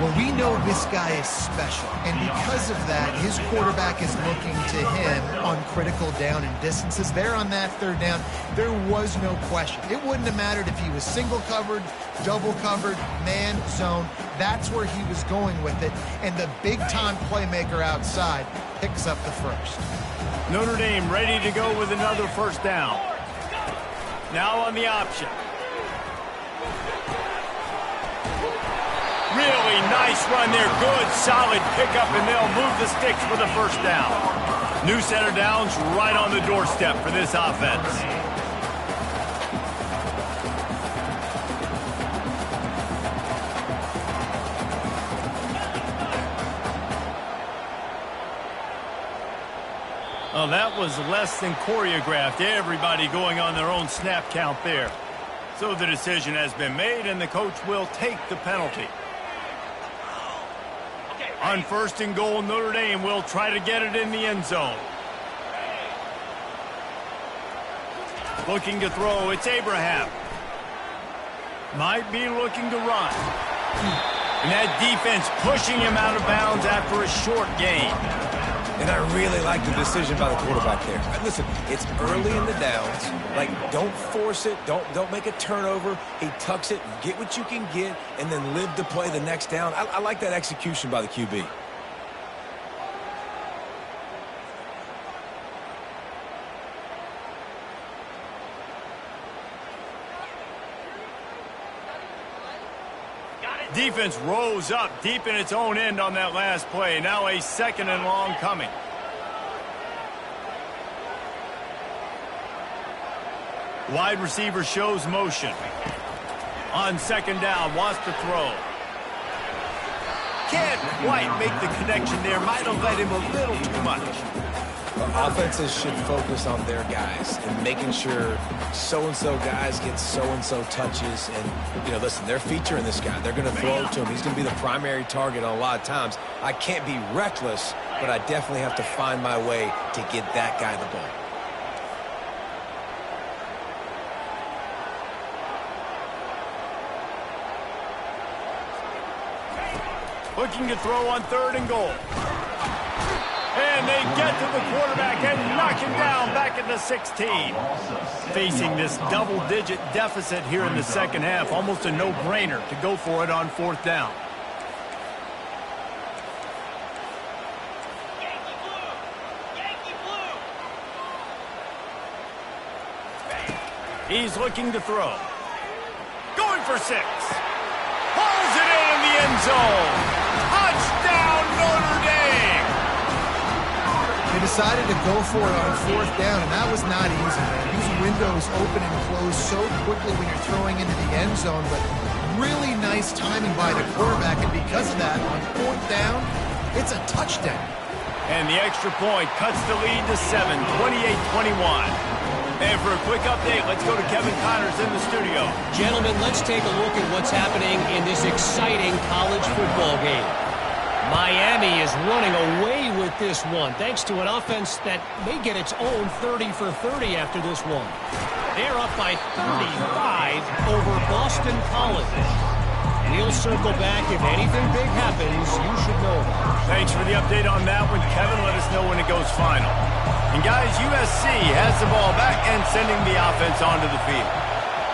[SPEAKER 2] Well, we know this guy is special, and because of that, his quarterback is looking to him on critical down and distances. There on that third down, there was no question. It wouldn't have mattered if he was single covered, double covered, man, zone. That's where he was going with it, and the big-time playmaker outside picks up the first.
[SPEAKER 1] Notre Dame ready to go with another first down. Now on the option. Really nice run there. Good, solid pickup, and they'll move the sticks for the first down. New center downs right on the doorstep for this offense. Oh, that was less than choreographed. Everybody going on their own snap count there. So the decision has been made, and the coach will take the penalty. On first and goal, Notre Dame will try to get it in the end zone. Looking to throw, it's Abraham. Might be looking to run. And that defense pushing him out of bounds after a short gain.
[SPEAKER 3] And I really like the decision by the quarterback there. Listen, it's early in the downs. Like, don't force it. Don't make a turnover. He tucks it, get what you can get, and then live to play the next down. I like that execution by the QB.
[SPEAKER 1] Defense rose up deep in its own end on that last play. Now a second and long coming. Wide receiver shows motion. On second down, wants to throw. Can't quite make the connection there. Might have let him a little too much.
[SPEAKER 3] Offenses should focus on their guys and making sure so-and-so guys get so-and-so touches. And, you know, listen, they're featuring this guy. They're going to throw it to him. He's going to be the primary target on a lot of times. I can't be reckless, but I definitely have to find my way to get that guy the ball.
[SPEAKER 1] Looking to throw on third and goal. And they get to the quarterback and knock him down back at the 16. Facing this double-digit deficit here in the second half, almost a no-brainer to go for it on fourth down. He's looking to throw. Going for 6. Pulls it in the end zone. Touchdown, Notre Dame!
[SPEAKER 2] To decided to go for it on 4th down, and that was not easy, man. These windows open and close so quickly when you're throwing into the end zone, but really nice timing by the quarterback, and because of that, on 4th down, it's a touchdown.
[SPEAKER 1] And the extra point cuts the lead to 7, 28-21. And for a quick update, let's go to Kevin Connors in the studio.
[SPEAKER 5] Gentlemen, let's take a look at what's happening in this exciting college football game. Miami is running away with this one, thanks to an offense that may get its own 30 for 30 after this one. They're up by 35 over Boston College. We'll circle back. If anything big happens, you should know about it.
[SPEAKER 1] Thanks for the update on that one, Kevin. Let us know when it goes final. And guys, USC has the ball back and sending the offense onto the field.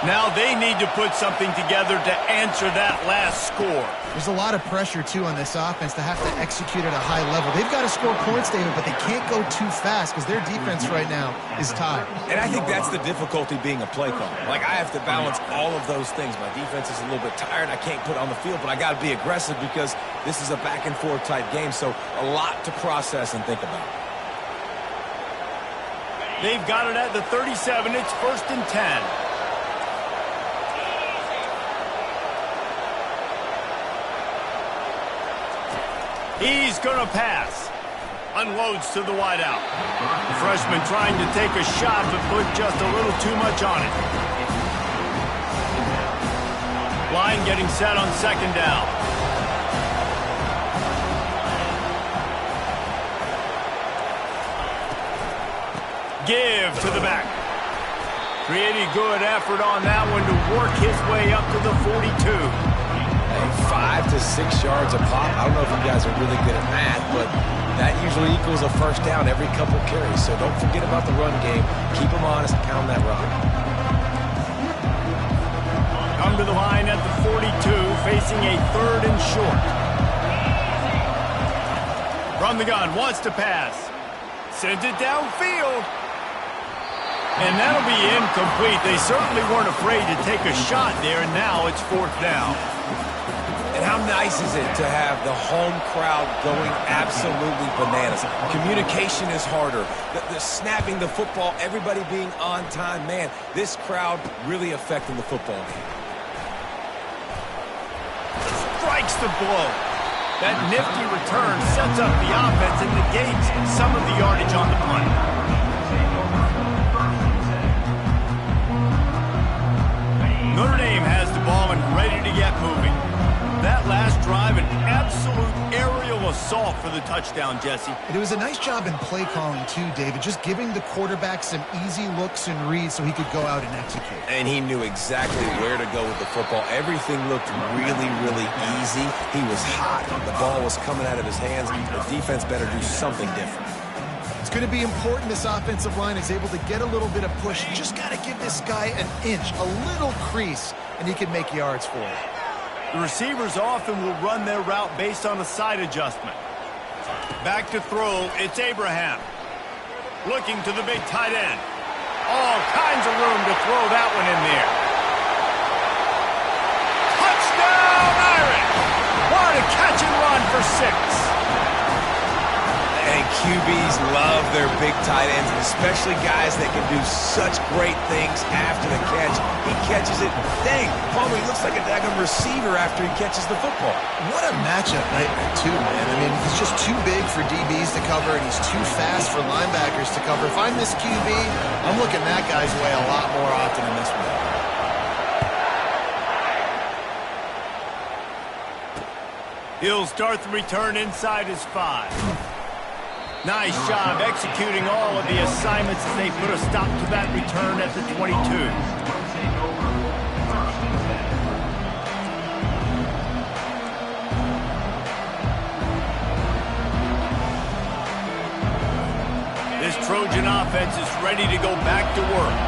[SPEAKER 1] Now they need to put something together to answer that last score.
[SPEAKER 2] There's a lot of pressure, too, on this offense to have to execute at a high level. They've got to score points, David, but they can't go too fast because their defense right now is tired.
[SPEAKER 3] And I think that's the difficulty being a play caller. Like, I have to balance all of those things. My defense is a little bit tired. I can't put it on the field, but I got to be aggressive because this is a back-and-forth type game, so a lot to process and think about.
[SPEAKER 1] They've got it at the 37. It's 1st and 10. He's going to pass. Unloads to the wideout. The freshman trying to take a shot, but put just a little too much on it. Line getting set on 2nd down. Give to the back. Pretty good effort on that one to work his way up to the 42.
[SPEAKER 3] 5 to 6 yards a pop. I don't know if you guys are really good at math, but that usually equals a 1st down every couple carries. So don't forget about the run game. Keep them honest and pound that rock.
[SPEAKER 1] Come to the line at the 42, facing a 3rd and short. From the gun, wants to pass. Sends it downfield. And that'll be incomplete. They certainly weren't afraid to take a shot there, and now it's 4th down.
[SPEAKER 3] And how nice is it to have the home crowd going absolutely bananas? Communication is harder. The snapping the football, everybody being on time. Man, this crowd really affecting the football game.
[SPEAKER 1] Strikes the blow. That nifty return sets up the offense and negates some of the yardage on the punt. Notre Dame has the ball and ready to get moving. That last drive, an absolute aerial assault for the touchdown, Jesse.
[SPEAKER 2] It was a nice job in play calling, too, David, just giving the quarterback some easy looks and reads so he could go out and execute.
[SPEAKER 3] And he knew exactly where to go with the football. Everything looked really, really easy. He was hot. The ball was coming out of his hands. The defense better do something different.
[SPEAKER 2] It's going to be important this offensive line is able to get a little bit of push. You just got to give this guy an inch, a little crease, and he can make yards for it.
[SPEAKER 1] The receivers often will run their route based on a side adjustment. Back to throw, it's Abraham. Looking to the big tight end. All kinds of room to throw that one in there. Touchdown, Irish! What a catch and run for 6.
[SPEAKER 3] And QBs love their big tight ends, and especially guys that can do such great things after the catch. He catches it. Dang, Palmer, he looks like a daggone receiver after he catches the football.
[SPEAKER 2] What a matchup nightmare, too, man. I mean, he's just too big for DBs to cover, and he's too fast for linebackers to cover. If I'm this QB, I'm looking that guy's way a lot more often than this one.
[SPEAKER 1] He'll start the return inside his 5. Nice job executing all of the assignments as they put a stop to that return at the 22. This Trojan offense is ready to go back to work.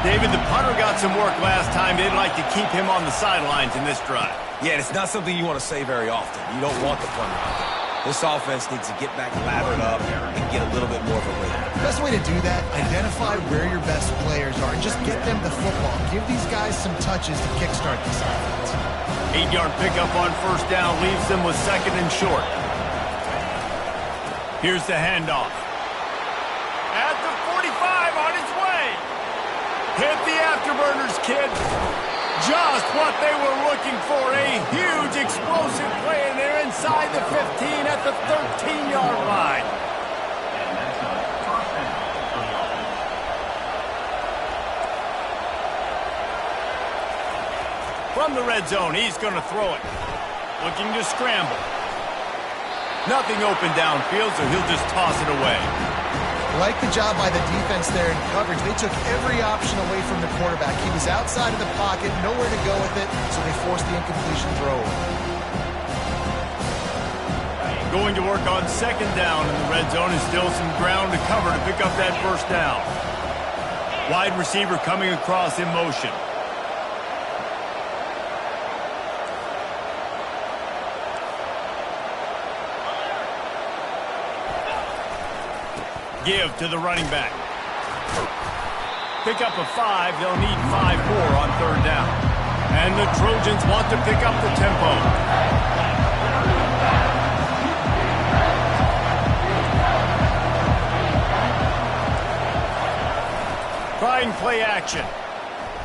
[SPEAKER 1] David, the punter got some work last time. They'd like to keep him on the sidelines in this drive.
[SPEAKER 3] Yeah, it's not something you want to say very often. You don't want the punter out there. This offense needs to get back lathered up and get a little bit more of a rhythm.
[SPEAKER 2] The best way to do that, identify where your best players are and just get them the football. Give these guys some touches to kickstart this offense.
[SPEAKER 1] 8-yard pickup on 1st down leaves them with 2nd and short. Here's the handoff. At the 45 on his way. Hit the afterburners, kid. Just what they were looking for. A huge explosive play, and they're inside the 15 at the 13-yard line. From the red zone, he's going to throw it. Looking to scramble. Nothing open downfield, so he'll just toss it away.
[SPEAKER 2] Like the job by the defense there in coverage. They took every option away from the quarterback. He was outside of the pocket, nowhere to go with it, so they forced the incompletion throw.
[SPEAKER 1] Going to work on second down in the red zone, and still some ground to cover to pick up that first down. Wide receiver coming across in motion. Give to the running back. Pick up a 5. They'll need 5 more on third down. And the Trojans want to pick up the tempo. Trying play action.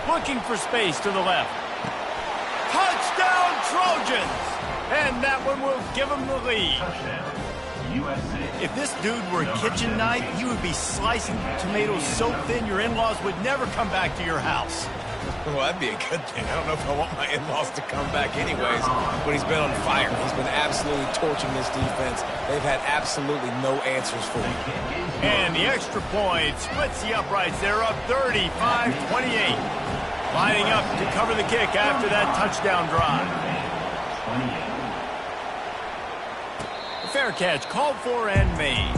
[SPEAKER 1] Looking for space to the left. Touchdown Trojans! And that one will give them the lead.
[SPEAKER 4] USC.
[SPEAKER 1] If this dude were a kitchen knife, you would be slicing tomatoes so thin your in-laws would never come back to your house.
[SPEAKER 3] Well, that'd be a good thing. I don't know if I want my in-laws to come back anyways, but he's been on fire. He's been absolutely torching this defense. They've had absolutely no answers for him.
[SPEAKER 1] And the extra point splits the uprights. They're up 35-28. Lining up to cover the kick after that touchdown drive.
[SPEAKER 4] 28.
[SPEAKER 1] Fair catch called for and made.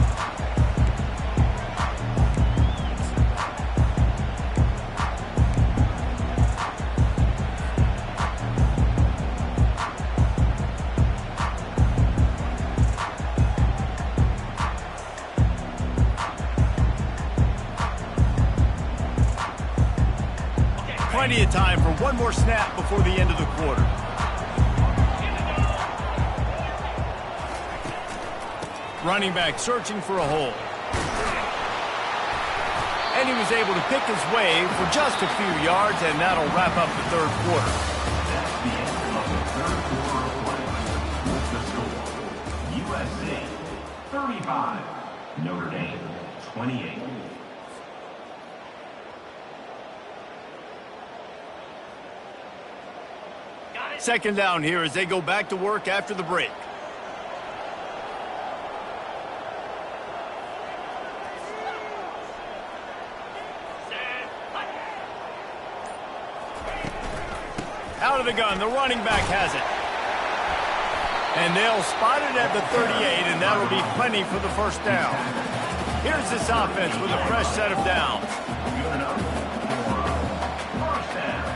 [SPEAKER 1] Plenty of time for one more snap before the end of the quarter. Running back searching for a hole. And he was able to pick his way for just a few yards, and that'll wrap up the third quarter.
[SPEAKER 4] That's the end of the third quarter of play. With the score, USC 35, Notre Dame 28.
[SPEAKER 1] Second down here as they go back to work after the break. Out of the gun, the running back has it. And they'll spot it at the 38, and that'll be plenty for the first down. Here's this offense with a fresh set of downs.
[SPEAKER 4] Good enough for first down.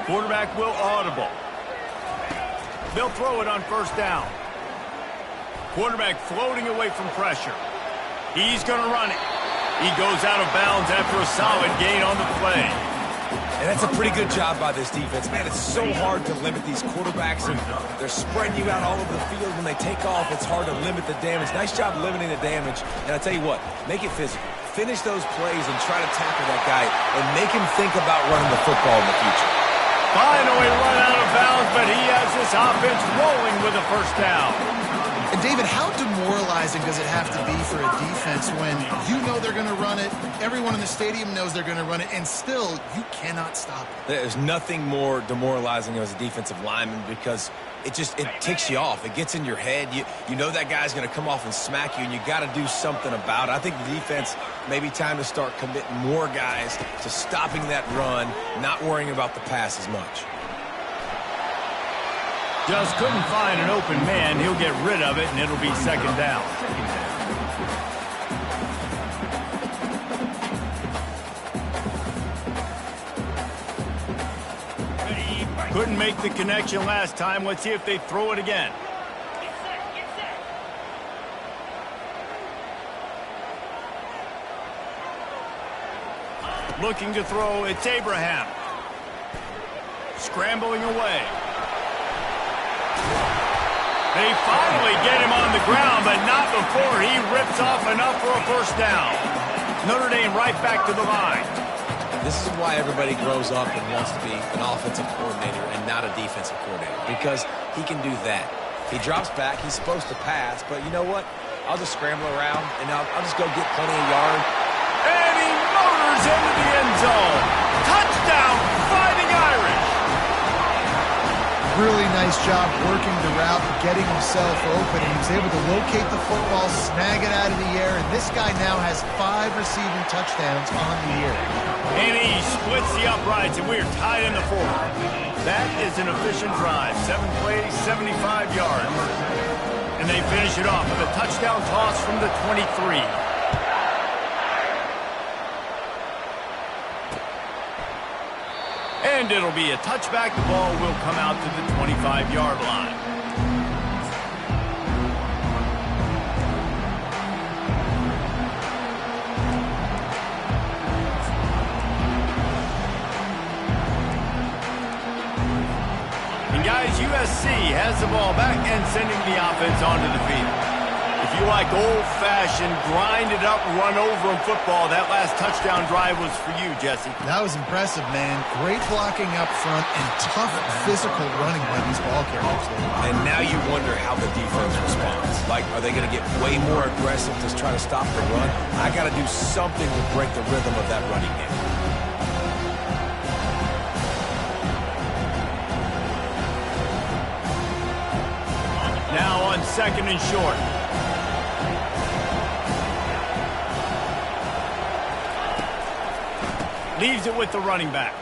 [SPEAKER 1] Quarterback will audible. They'll throw it on first down. Quarterback floating away from pressure. He's going to run it. He goes out of bounds after a solid gain on the play.
[SPEAKER 3] And that's a pretty good job by this defense. Man, it's so hard to limit these quarterbacks, and they're spreading you out all over the field. When they take off, it's hard to limit the damage. Nice job limiting the damage. And I tell you what, make it physical. Finish those plays and try to tackle that guy and make him think about running the football in the future.
[SPEAKER 1] Finally run out of bounds, but he has this offense rolling with a first down.
[SPEAKER 2] And David, how demoralizing does it have to be for a defense when you know they're going to run it, everyone in the stadium knows they're going to run it, and still you cannot stop it?
[SPEAKER 3] There's nothing more demoralizing as a defensive lineman because it ticks you off. It gets in your head. You know that guy's going to come off and smack you, and you got to do something about it. I think the defense maybe time to start committing more guys to stopping that run, not worrying about the pass as much.
[SPEAKER 1] Just couldn't find an open man. He'll get rid of it, and it'll be second down. Couldn't make the connection last time. Let's see if they throw it again. Looking to throw, it's Abraham. Scrambling away. They finally get him on the ground, but not before he rips off enough for a first down. Notre Dame right back to the line.
[SPEAKER 3] This is why everybody grows up and wants to be an offensive coordinator and not a defensive coordinator, because he can do that. He drops back. He's supposed to pass, but you know what? I'll just scramble around, and I'll just go get plenty of yard.
[SPEAKER 1] And he motors into the end zone. Touchdown, Fighting Irish.
[SPEAKER 2] Really nice job working the route and getting himself open. And he was able to locate the football, snag it out of the air, and this guy now has 5 receiving touchdowns on the year.
[SPEAKER 1] And he splits the uprights, and we're tied in the fourth. That is an efficient drive. 7 plays, 75 yards. And they finish it off with a touchdown toss from the 23. And it'll be a touchback. The ball will come out to the 25-yard line. And guys, USC has the ball back and sending the offense onto the field. If you like old-fashioned, grind-it-up, run-over football, that last touchdown drive was for you, Jesse.
[SPEAKER 2] That was impressive, man. Great blocking up front and tough physical running by these ball carriers.
[SPEAKER 3] And now you wonder how the defense responds. Like, are they going to get way more aggressive to try to stop the run? I got to do something to break the rhythm of that running game.
[SPEAKER 1] Now on 2nd and short. Leaves it with the running back.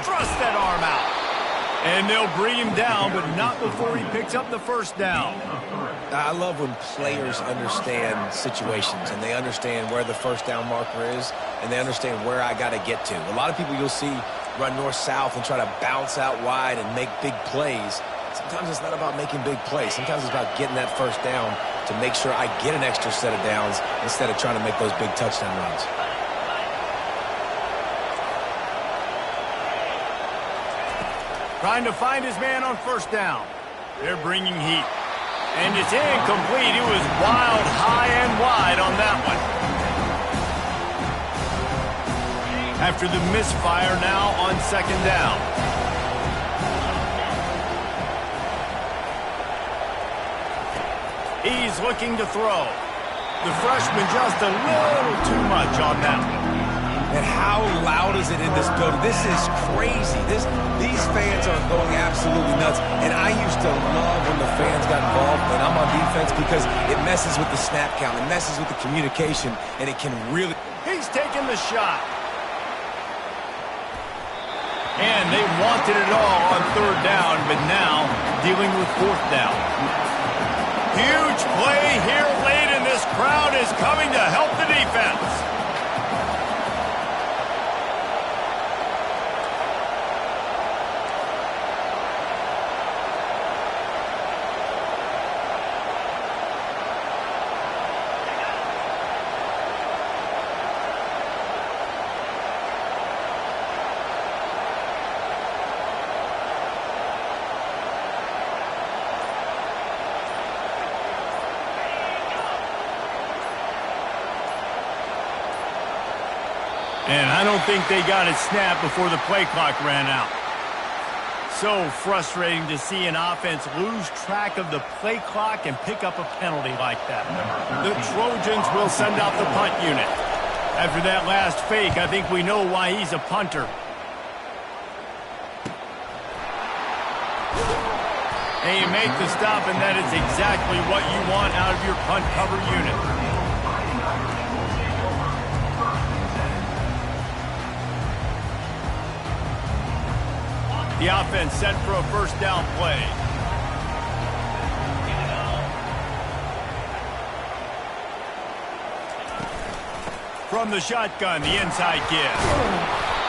[SPEAKER 1] Thrust that arm out. And they'll bring him down, but not before he picks up the first down.
[SPEAKER 3] I love when players understand situations and they understand where the first down marker is and they understand where I got to get to. A lot of people you'll see run north-south and try to bounce out wide and make big plays. Sometimes it's not about making big plays. Sometimes it's about getting that first down to make sure I get an extra set of downs instead of trying to make those big touchdown runs.
[SPEAKER 1] Trying to find his man on first down. They're bringing heat. And it's incomplete. It was wild, high and wide on that one. After the misfire, now on 2nd down. He's looking to throw. The freshman just a little too much on that one.
[SPEAKER 3] And how loud is it in this building? This is crazy. These fans are going absolutely nuts. And I used to love when the fans got involved when I'm on defense because it messes with the snap count. It messes with the communication, and it can really...
[SPEAKER 1] He's taking the shot. And they wanted it all on 3rd down, but now dealing with 4th down. Huge play here late, and this crowd is coming to help the defense. And I don't think they got it snapped before the play clock ran out. So frustrating to see an offense lose track of the play clock and pick up a penalty like that. The Trojans will send out the punt unit. After that last fake, I think we know why he's a punter. And you make the stop, and that is exactly what you want out of your punt cover unit. The offense set for a first down play. From the shotgun, the inside give.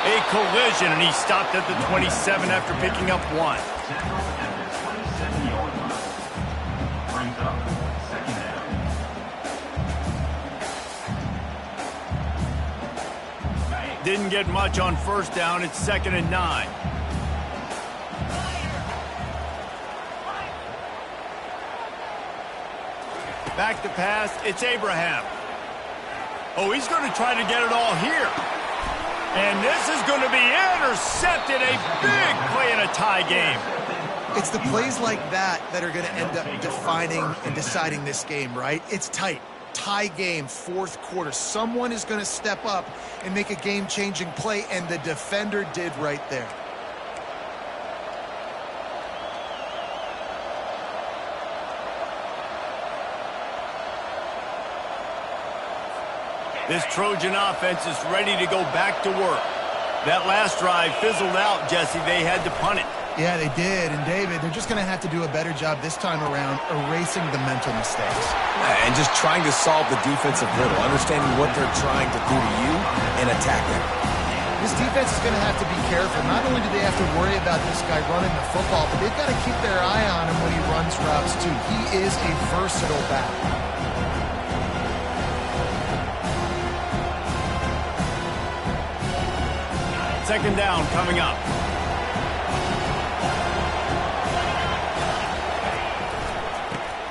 [SPEAKER 1] A collision, and he stopped at the 27 after picking up 1. Didn't get much on first down. It's 2nd and 9. Back to pass, it's Abraham. Oh, he's going to try to get it all here. And this is going to be intercepted. A big play in a tie game.
[SPEAKER 2] It's the plays like that that are going to end up defining and deciding this game, right? It's tight. Tie game, fourth quarter. Someone is going to step up and make a game-changing play, and the defender did right there.
[SPEAKER 1] This Trojan offense is ready to go back to work. That last drive fizzled out, Jesse. They had to punt it.
[SPEAKER 2] Yeah, they did. And, David, they're just going to have to do a better job this time around erasing the mental mistakes.
[SPEAKER 3] And just trying to solve the defensive riddle, understanding what they're trying to do to you and attack them.
[SPEAKER 2] This defense is going to have to be careful. Not only do they have to worry about this guy running the football, but they've got to keep their eye on him when he runs routes, too. He is a versatile back.
[SPEAKER 1] Second down coming up.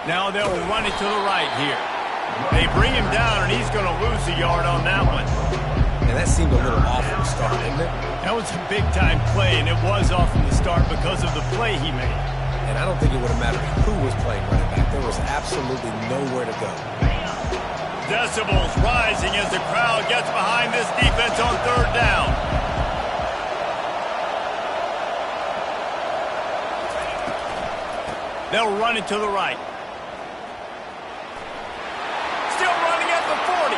[SPEAKER 1] Now they'll run it to the right here. They bring him down, and he's going to lose a yard on that one.
[SPEAKER 3] And that seemed a little off from the start, didn't it?
[SPEAKER 1] That was a big-time play, and it was off from the start because of the play he made.
[SPEAKER 3] And I don't think it would have mattered who was playing running back. There was absolutely nowhere to go.
[SPEAKER 1] Decibels rising as the crowd gets behind this defense on third down. They'll run it to the right. Still running at the 40.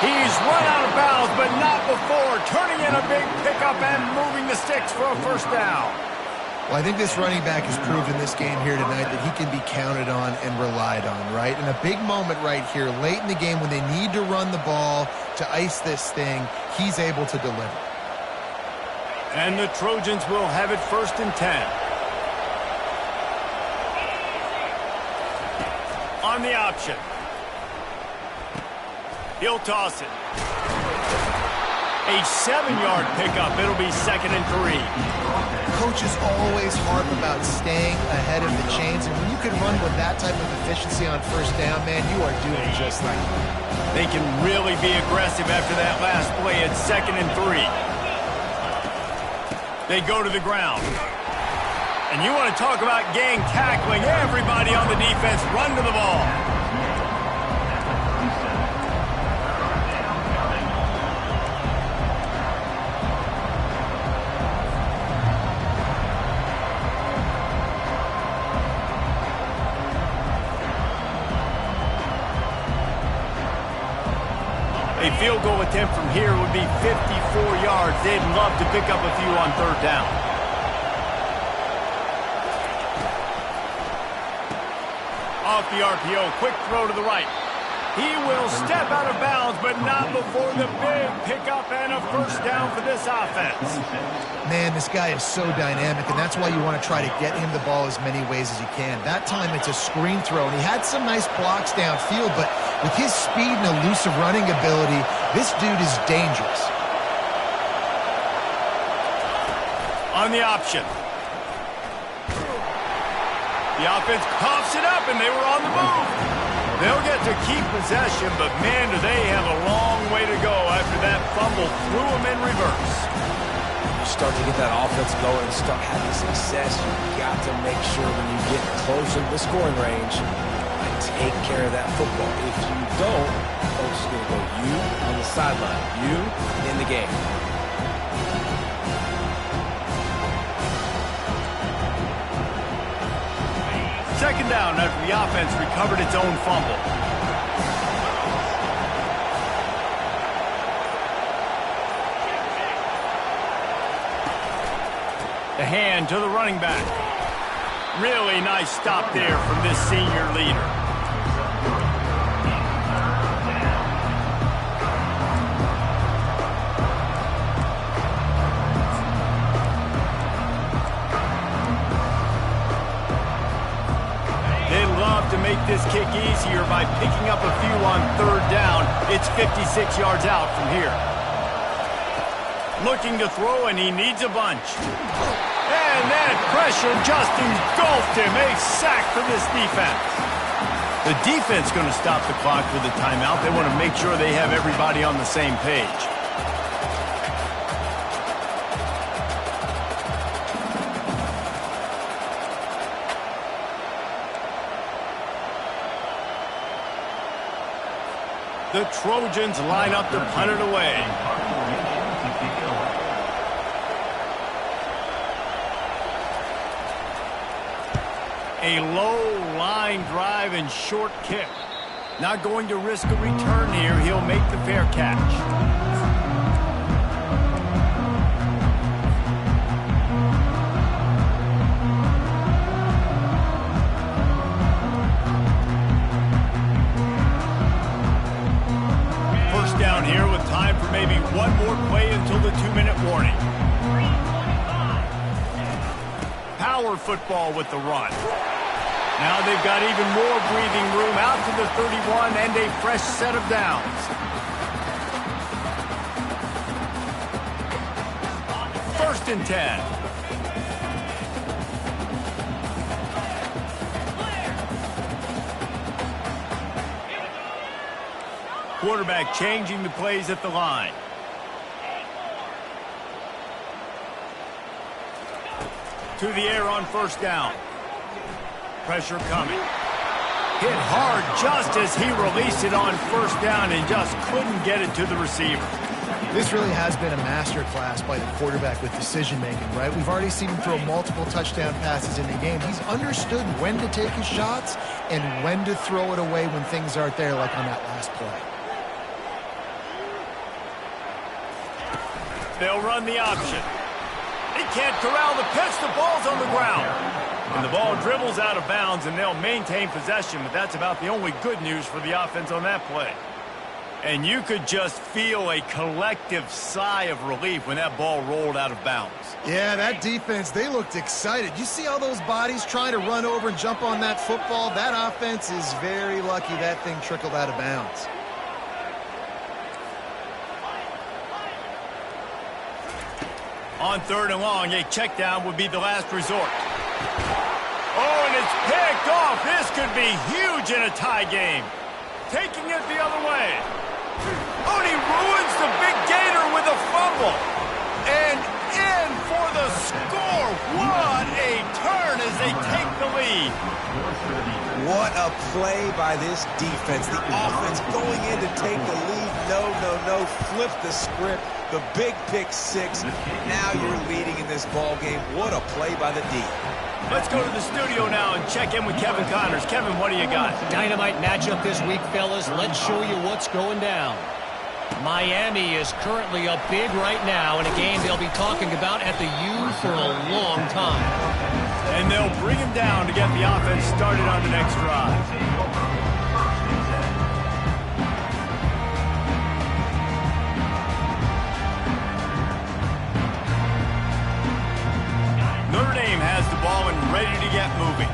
[SPEAKER 1] He's run out of bounds, but not before. Turning in a big pickup and moving the sticks for a first down.
[SPEAKER 2] Well, I think this running back has proved in this game here tonight that he can be counted on and relied on, right? And a big moment right here, late in the game when they need to run the ball to ice this thing, he's able to deliver.
[SPEAKER 1] And the Trojans will have it 1st and 10. On the option. He'll toss it. A 7-yard pickup. It'll be 2nd and 3.
[SPEAKER 2] Coaches always harp about staying ahead of the chains, and when you can run with that type of efficiency on first down, man, you are doing just like that.
[SPEAKER 1] They can really be aggressive after that last play at 2nd and 3. They go to the ground. And you want to talk about gang tackling. Everybody on the defense run to the ball. A field goal attempt from here would be 54 yards. They'd love to pick up a few on third down. Off the RPO, quick throw to the right. He will step out of bounds, but not before the big pickup and a first down for this offense.
[SPEAKER 2] Man, this guy is so dynamic, and that's why you want to try to get him the ball as many ways as you can. That time it's a screen throw, and he had some nice blocks downfield, but with his speed and elusive running ability, this dude is dangerous.
[SPEAKER 1] On the option. The offense coughs it up, and they were on the move. They'll get to keep possession, but man, do they have a long way to go after that fumble threw them in reverse.
[SPEAKER 3] You start to get that offense going and start having success, you've got to make sure when you get closer to the scoring range, take care of that football. If you don't, folks are going to go you on the sideline, you in the game.
[SPEAKER 1] Second down after the offense recovered its own fumble. The hand to the running back. Really nice stop there from this senior leader. To make this kick easier by picking up a few on third down. It's 56 yards out from here. Looking to throw, and he needs a bunch. And that pressure just engulfed him. A sack for this defense. The defense going to stop the clock with a timeout. They want to make sure they have everybody on the same page. The Trojans line up to punt it away. A low line drive and short kick. Not going to risk a return here. He'll make the fair catch. First down here with time for maybe one more play until the 2-minute warning. Power football with the run. Now they've got even more breathing room out to the 31 and a fresh set of downs. First and 10. Quarterback changing the plays at the line. To the air on first down. Pressure coming. Hit hard just as he released it on first down and just couldn't get it to the receiver.
[SPEAKER 2] This really has been a masterclass by the quarterback with decision-making, right? We've already seen him throw multiple touchdown passes in the game. He's understood when to take his shots and when to throw it away when things aren't there, like on that last play.
[SPEAKER 1] They'll run the option. He can't corral the pitch. The ball's on the ground. And the ball dribbles out of bounds, and they'll maintain possession, but that's about the only good news for the offense on that play. And you could just feel a collective sigh of relief when that ball rolled out of bounds.
[SPEAKER 2] Yeah, that defense, they looked excited. You see all those bodies trying to run over and jump on that football? That offense is very lucky that thing trickled out of bounds.
[SPEAKER 1] On third and long, a check down would be the last resort. Oh, and it's picked off. This could be huge in a tie game. Taking it the other way. Oh, and he ruins the big gator with a fumble. And in for the score. What a turn as they take the lead.
[SPEAKER 3] What a play by this defense. The offense going in to take the lead. No. Flip the script. The big pick six. Now you're leading in this ball game. What a play by the D.
[SPEAKER 1] Let's go to the studio now and check in with Kevin Connors. Kevin, what do you got?
[SPEAKER 5] Dynamite matchup this week, fellas. Let's show you what's going down. Miami is currently up big right now in a game they'll be talking about at the U for a long time.
[SPEAKER 1] And they'll bring him down to get the offense started on the next drive. Notre Dame has the ball and ready to get moving.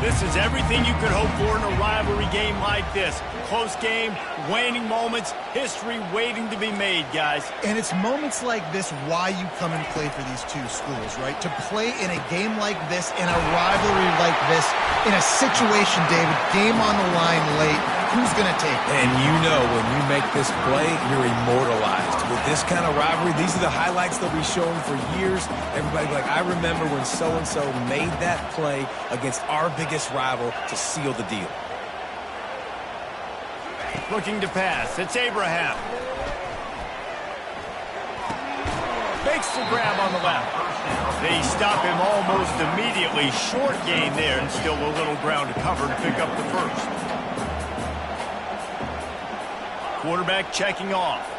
[SPEAKER 1] This is everything you could hope for in a rivalry game like this. Close game, waning moments, history waiting to be made, guys.
[SPEAKER 2] And it's moments like this why you come and play for these two schools, right? To play in a game like this, in a rivalry like this, in a situation, David, game on the line late, who's going to take it?
[SPEAKER 3] And you know when you make this play, you're immortalized. With this kind of rivalry, these are the highlights they'll be showing for years. Everybody be like, I remember when so-and-so made that play against our biggest rival to seal the deal.
[SPEAKER 1] Looking to pass. It's Abraham. Makes the grab on the left. They stop him almost immediately. Short gain there and still a little ground to cover to pick up the first. Quarterback checking off.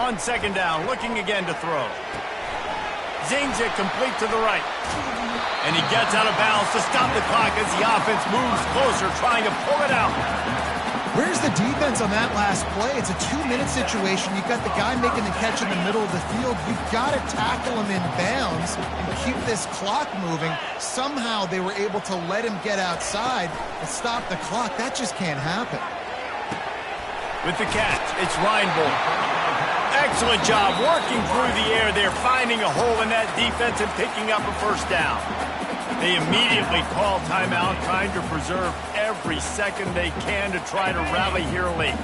[SPEAKER 1] On second down, looking again to throw. Zings it complete to the right. And he gets out of bounds to stop the clock as the offense moves closer, trying to pull it out.
[SPEAKER 2] Where's the defense on that last play? It's a 2-minute situation. You've got the guy making the catch in the middle of the field. You've got to tackle him in bounds and keep this clock moving. Somehow they were able to let him get outside and stop the clock. That just can't happen.
[SPEAKER 1] With the catch, it's Reinbold. Excellent job working through the air there, finding a hole in that defense and picking up a first down. They immediately call timeout, trying to preserve every second they can to try to rally here late.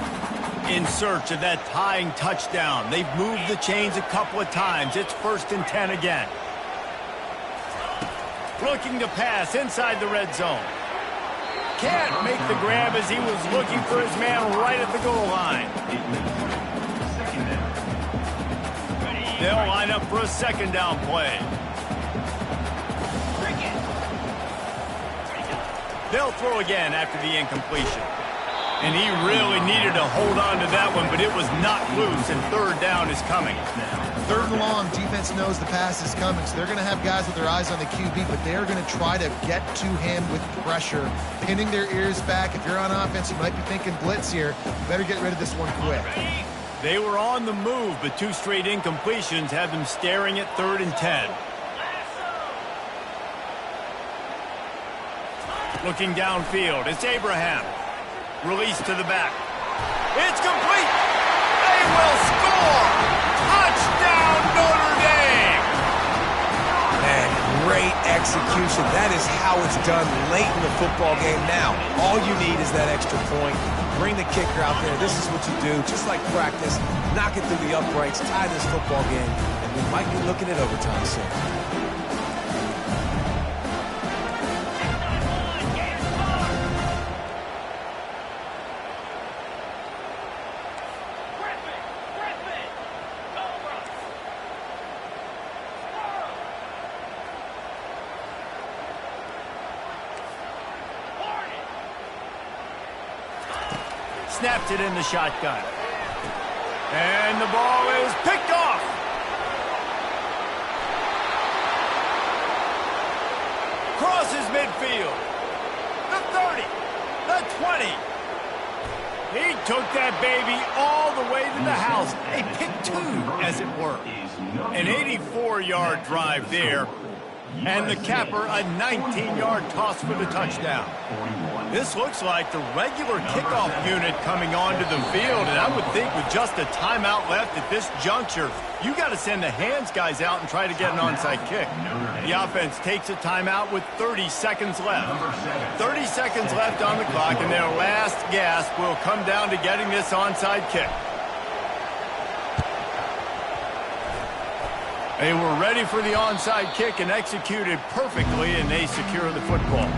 [SPEAKER 1] In search of that tying touchdown. They've moved the chains a couple of times. It's 1st and 10 again. Looking to pass inside the red zone. Can't make the grab as he was looking for his man right at the goal line. They'll line up for a 2nd down play. They'll throw again after the incompletion. And he really needed to hold on to that one, but it was not loose, and 3rd down is coming.
[SPEAKER 2] 3rd and long, defense knows the pass is coming, so they're going to have guys with their eyes on the QB, but they're going to try to get to him with pressure, pinning their ears back. If you're on offense, you might be thinking blitz here. You better get rid of this one quick.
[SPEAKER 1] They were on the move, but 2 straight incompletions have them staring at 3rd and 10. Looking downfield, it's Abraham. Release to the back. It's complete. They will score. Touchdown, Notre Dame.
[SPEAKER 3] Man, great execution. That is how it's done late in the football game. Now, all you need is that extra point. Bring the kicker out there. This is what you do. Just like practice, knock it through the uprights, tie this football game, and we might be looking at overtime soon.
[SPEAKER 1] Snapped it in the shotgun. And the ball is picked off. Crosses midfield. The 30. The 20. He took that baby all the way to the house. A pick 2, as it were. An 84-yard drive there. And the capper, a 19-yard toss for the touchdown. This looks like the regular kickoff unit coming onto the field, and I would think with just a timeout left at this juncture, you got to send the hands guys out and try to get an onside kick. The offense takes a timeout with 30 seconds left. 30 seconds left on the clock, and their last gasp will come down to getting this onside kick. They were ready for the onside kick and executed perfectly, and they secure the football.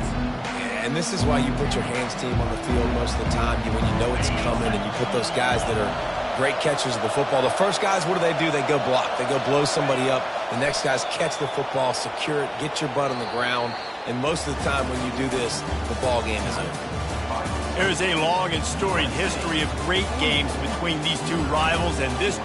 [SPEAKER 3] And this is why you put your hands team on the field most of the time when you know it's coming, and you put those guys that are great catchers of the football. The first guys, what do? They go block. They go blow somebody up. The next guys catch the football, secure it, get your butt on the ground. And most of the time when you do this, the ball game is over.
[SPEAKER 1] There's a long and storied history of great games between these two rivals, and this